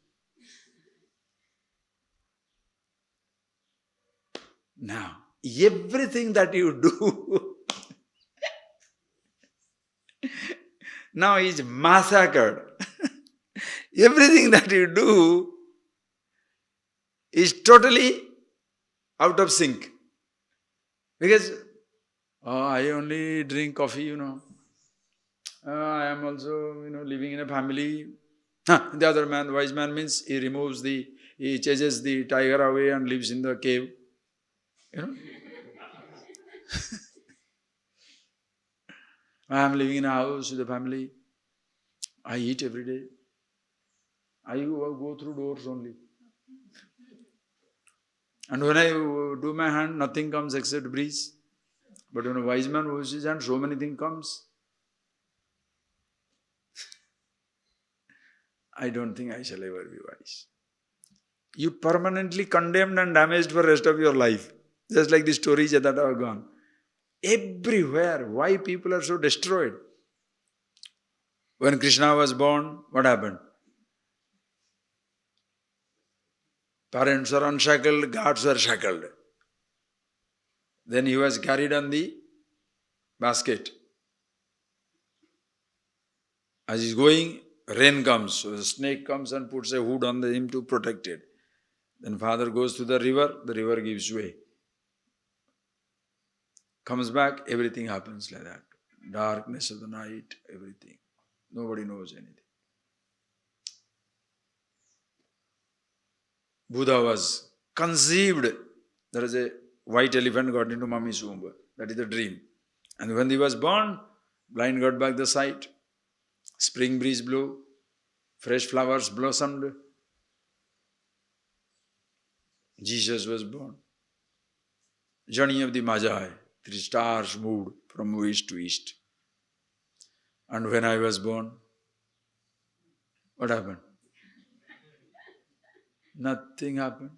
Now, everything that you do now is massacred. Everything that you do is totally out of sync. Because I only drink coffee, I am also, living in a family. The other man, wise man means he chases the tiger away and lives in the cave. I am living in a house with a family. I eat every day. I go through doors only. And when I do my hand, nothing comes except breeze. But when a wise man moves his hand, so many things comes. I don't think I shall ever be wise. You permanently condemned and damaged for the rest of your life. Just like the stories that are gone. Everywhere, why people are so destroyed? When Krishna was born, what happened? Parents were unshackled, gods were shackled. Then he was carried on the basket. As he's going, rain comes. So the snake comes and puts a hood on him to protect it. Then father goes to the river gives way. Comes back, everything happens like that. Darkness of the night, everything. Nobody knows anything. Buddha was conceived. There is a white elephant got into mommy's womb. That is the dream. And when he was born, blind got back the sight. Spring breeze blew. Fresh flowers blossomed. Jesus was born. Journey of the Magi. 3 stars moved from west to east. And when I was born, what happened? Nothing happened.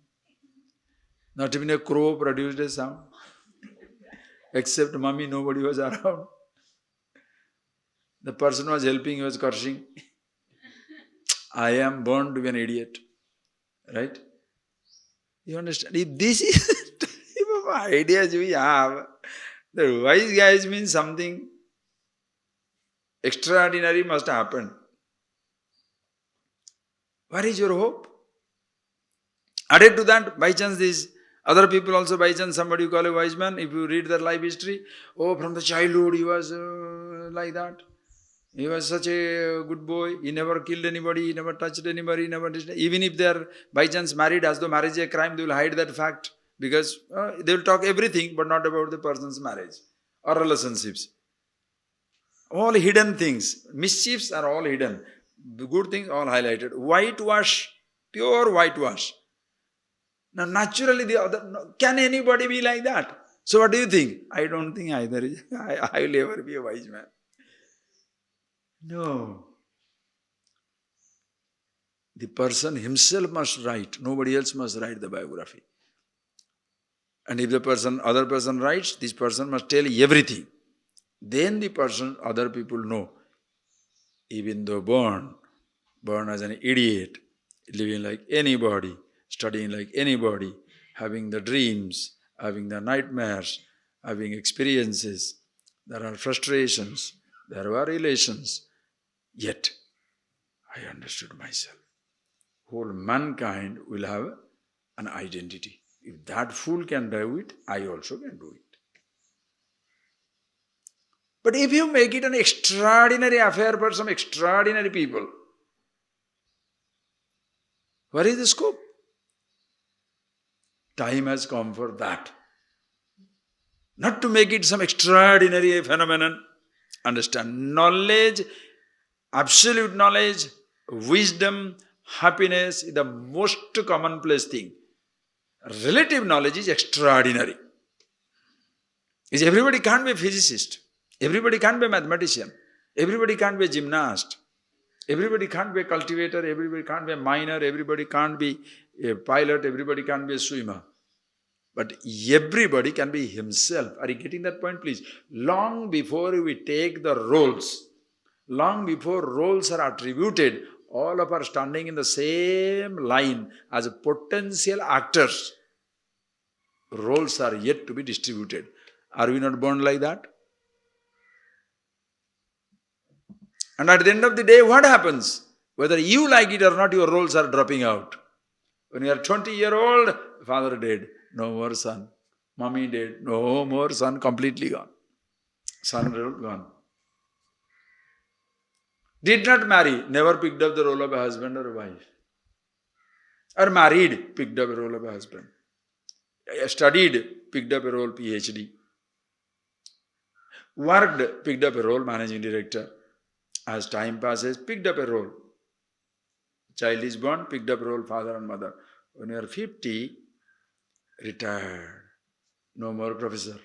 Not even a crow produced a sound. Except mommy, nobody was around. The person who was helping, he was cursing. I am born to be an idiot. Right? You understand? If this is the type of ideas we have, the wise guys means something extraordinary must happen. Where is your hope? Added to that, by chance these other people also, by chance somebody you call a wise man, if you read their life history, from the childhood he was like that. He was such a good boy. He never killed anybody, he never touched anybody, even if they are by chance married, as though marriage is a crime, they will hide that fact. Because they will talk everything, but not about the person's marriage or relationships. All hidden things. Mischiefs are all hidden. The good things all highlighted. Whitewash, pure whitewash. Now naturally, can anybody be like that? So what do you think? I don't think either. I will ever be a wise man. No. The person himself must write. Nobody else must write the biography. And if the other person writes, this person must tell everything. Then the other people know. Even though born as an idiot, living like anybody, studying like anybody, having the dreams, having the nightmares, having experiences. There are frustrations, there are relations. Yet, I understood myself. Whole mankind will have an identity. If that fool can do it, I also can do it. But if you make it an extraordinary affair for some extraordinary people, where is the scope? Time has come for that. Not to make it some extraordinary phenomenon. Understand, knowledge, absolute knowledge, wisdom, happiness is the most commonplace thing. Relative knowledge is extraordinary. Is everybody can't be a physicist. Everybody can't be a mathematician. Everybody can't be a gymnast. Everybody can't be a cultivator. Everybody can't be a miner. Everybody can't be a pilot. Everybody can't be a swimmer. But everybody can be himself. Are you getting that point, please? Long before we take the roles, long before roles are attributed, all of us are standing in the same line as potential actors. Roles are yet to be distributed. Are we not born like that? And at the end of the day, what happens? Whether you like it or not, your roles are dropping out. When you are 20-year-old, father dead, no more son. Mommy dead, no more son, completely gone. Son gone. Did not marry, never picked up the role of a husband or a wife. Or married, picked up a role of a husband. Studied, picked up a role, PhD. Worked, picked up a role, managing director. As time passes, picked up a role. Child is born, picked up a role, father and mother. When you are 50, retired. No more professor.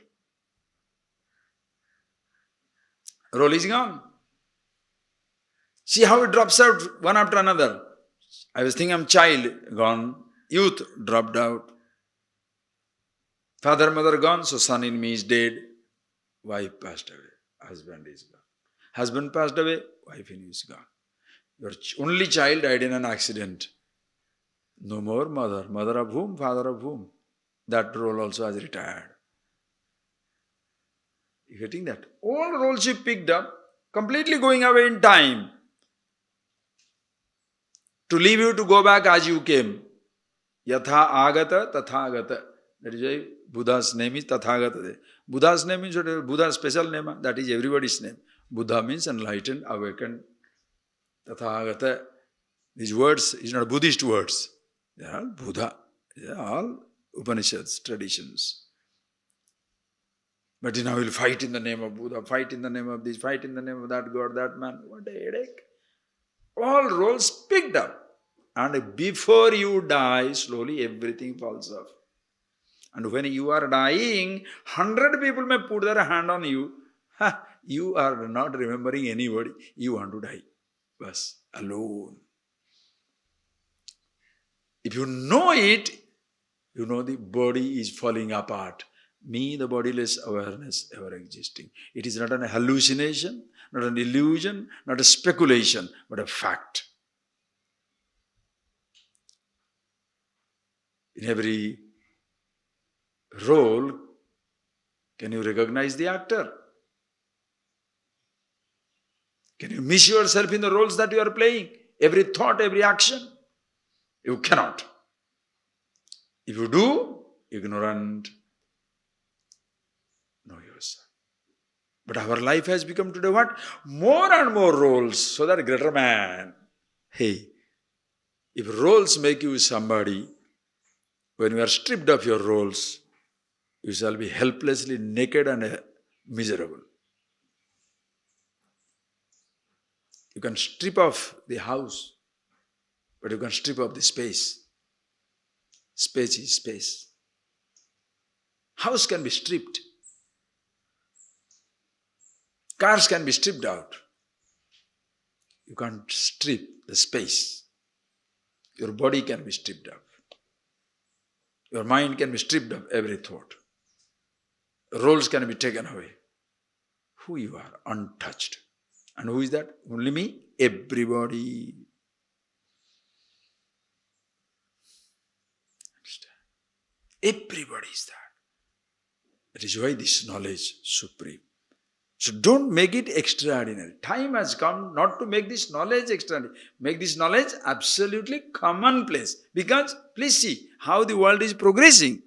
Role is gone. See how it drops out one after another. I was thinking I'm child, gone. Youth, dropped out. Father, mother gone, so son in me is dead. Wife passed away. Husband is gone. Husband passed away, wife in you is gone. Your only child died in an accident. No more mother. Mother of whom? Father of whom? That role also has retired. You getting that? All roles you picked up, completely going away in time. To leave you to go back as you came. Yatha agata, tatha agata. That is why Buddha's name is Tathagata. Buddha's name is Buddha's special name. That is everybody's name. Buddha means enlightened, awakened. Tathagata. These words is not Buddhist words. They are all Buddha. They are all Upanishads, traditions. But now we'll fight in the name of Buddha, fight in the name of this, fight in the name of that God, that man. What a headache. All roles picked up. And before you die, slowly everything falls off. And when you are dying, 100 people may put their hand on you. You are not remembering anybody. You want to die. Bas, alone. If you know it, you know the body is falling apart. Me, the bodiless awareness ever existing. It is not an hallucination, not an illusion, not a speculation, but a fact. In every role, can you recognize the actor? Can you miss yourself in the roles that you are playing? Every thought, every action? You cannot. If you do, ignorant, know yourself. But our life has become today what? More and more roles, so that greater man. Hey, if roles make you somebody, when you are stripped of your roles, you shall be helplessly naked and miserable. You can strip off the house, but you can strip off the space. Space is space. House can be stripped. Cars can be stripped out. You can't strip the space. Your body can be stripped of. Your mind can be stripped of every thought. Roles can be taken away. Who you are, untouched. And who is that? Only me? Everybody. Everybody is that. That is why this knowledge is supreme. So don't make it extraordinary. Time has come not to make this knowledge extraordinary. Make this knowledge absolutely commonplace. Because please see how the world is progressing.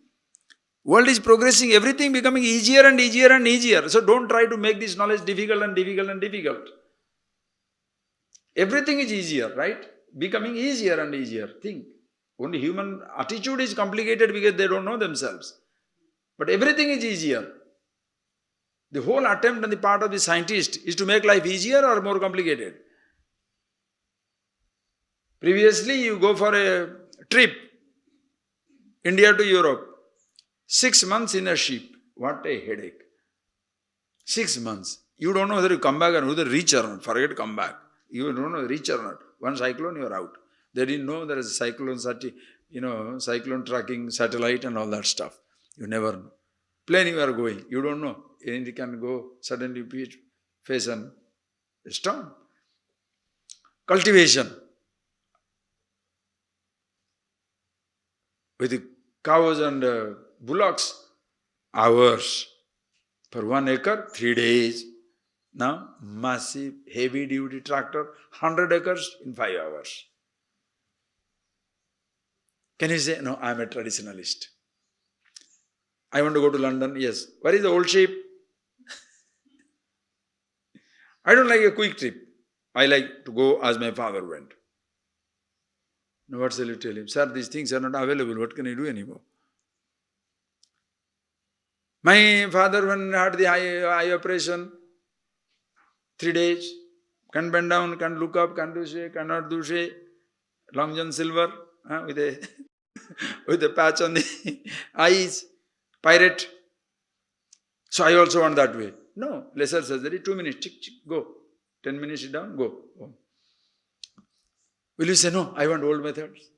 World is progressing, everything becoming easier and easier and easier. So don't try to make this knowledge difficult and difficult and difficult. Everything is easier, right? Becoming easier and easier. Think. Only human attitude is complicated because they don't know themselves. But everything is easier. The whole attempt on the part of the scientist is to make life easier or more complicated. Previously, you go for a trip, India to Europe, 6 months in a ship. What a headache. 6 months. You don't know whether you come back or whether reach or not. Forget come back. You don't know reach or not. One cyclone, you are out. They didn't know there is a cyclone, cyclone tracking satellite and all that stuff. You never know. Plane you are going, you don't know. It can go suddenly face a storm. Cultivation. With the cows and bullocks, hours. For 1 acre, 3 days. Now, massive, heavy-duty tractor, 100 acres in 5 hours. Can you say, no, I am a traditionalist. I want to go to London. Yes. Where is the old sheep? I don't like a quick trip. I like to go as my father went. Now what shall you tell him? Sir, these things are not available. What can I do anymore? My father, when had the eye operation, 3 days, can't bend down, can't look up, can't do say, cannot do say. Long John Silver with a with a patch on the eyes. Pirate. So I also want that way. No, lesser surgery, 2 minutes, chick, chick, go. 10 minutes, sit down, go. Will you say, no, I want old methods?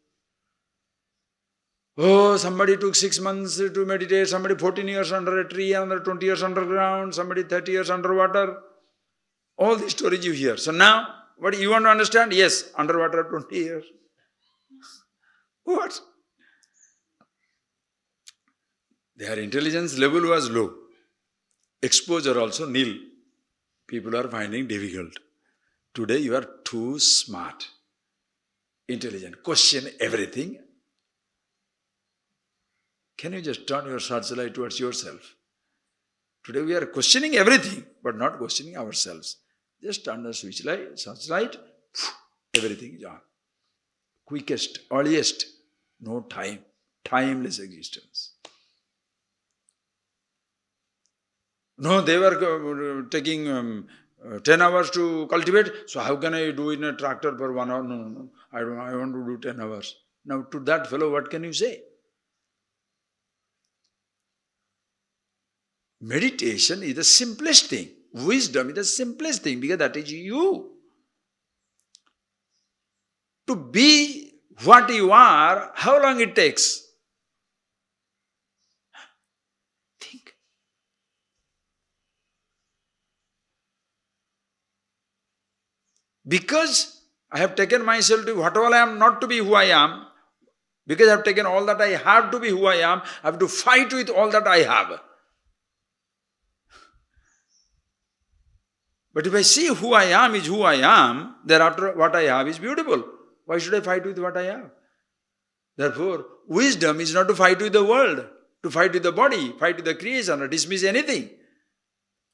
Oh, somebody took 6 months to meditate, somebody 14 years under a tree, another 20 years underground, somebody 30 years underwater. All these stories you hear. So now, what you want to understand? Yes, underwater 20 years. What? Their intelligence level was low. Exposure also nil. People are finding difficult. Today you are too smart, intelligent, question everything. Can you just turn your searchlight towards yourself? Today we are questioning everything, but not questioning ourselves. Just turn the searchlight, everything is on. Quickest, earliest, no time, timeless existence. No, they were taking 10 hours to cultivate, so how can I do in a tractor for 1 hour? No, I want to do 10 hours. Now to that fellow, what can you say? Meditation is the simplest thing. Wisdom is the simplest thing because that is you. To be what you are, how long it takes? Think. Because I have taken myself to whatever I am not to be who I am, because I have taken all that I have to be who I am, I have to fight with all that I have. But if I see who I am is who I am, thereafter what I have is beautiful. Why should I fight with what I have? Therefore, wisdom is not to fight with the world, to fight with the body, fight with the creation or dismiss anything.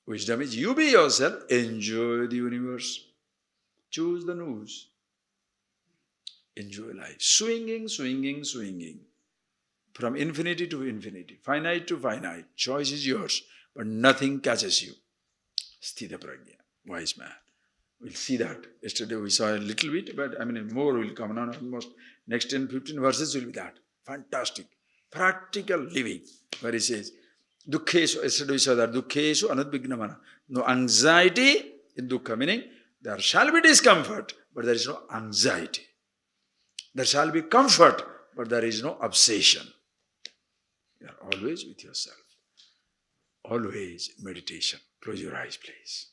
Wisdom is you be yourself, enjoy the universe. Choose the news. Enjoy life. Swinging, swinging, swinging. From infinity to infinity, finite to finite. Choice is yours, but nothing catches you. Sthita prajna. Wise man. We'll see that. Yesterday we saw a little bit, but more will come on. Almost next 10-15 verses will be that. Fantastic. Practical living. Where he says, Dukkhesu, yesterday we saw that. Dukkhesu anudvignamana. No anxiety in dukkha, meaning there shall be discomfort, but there is no anxiety. There shall be comfort, but there is no obsession. You are always with yourself. Always meditation. Close your eyes, please.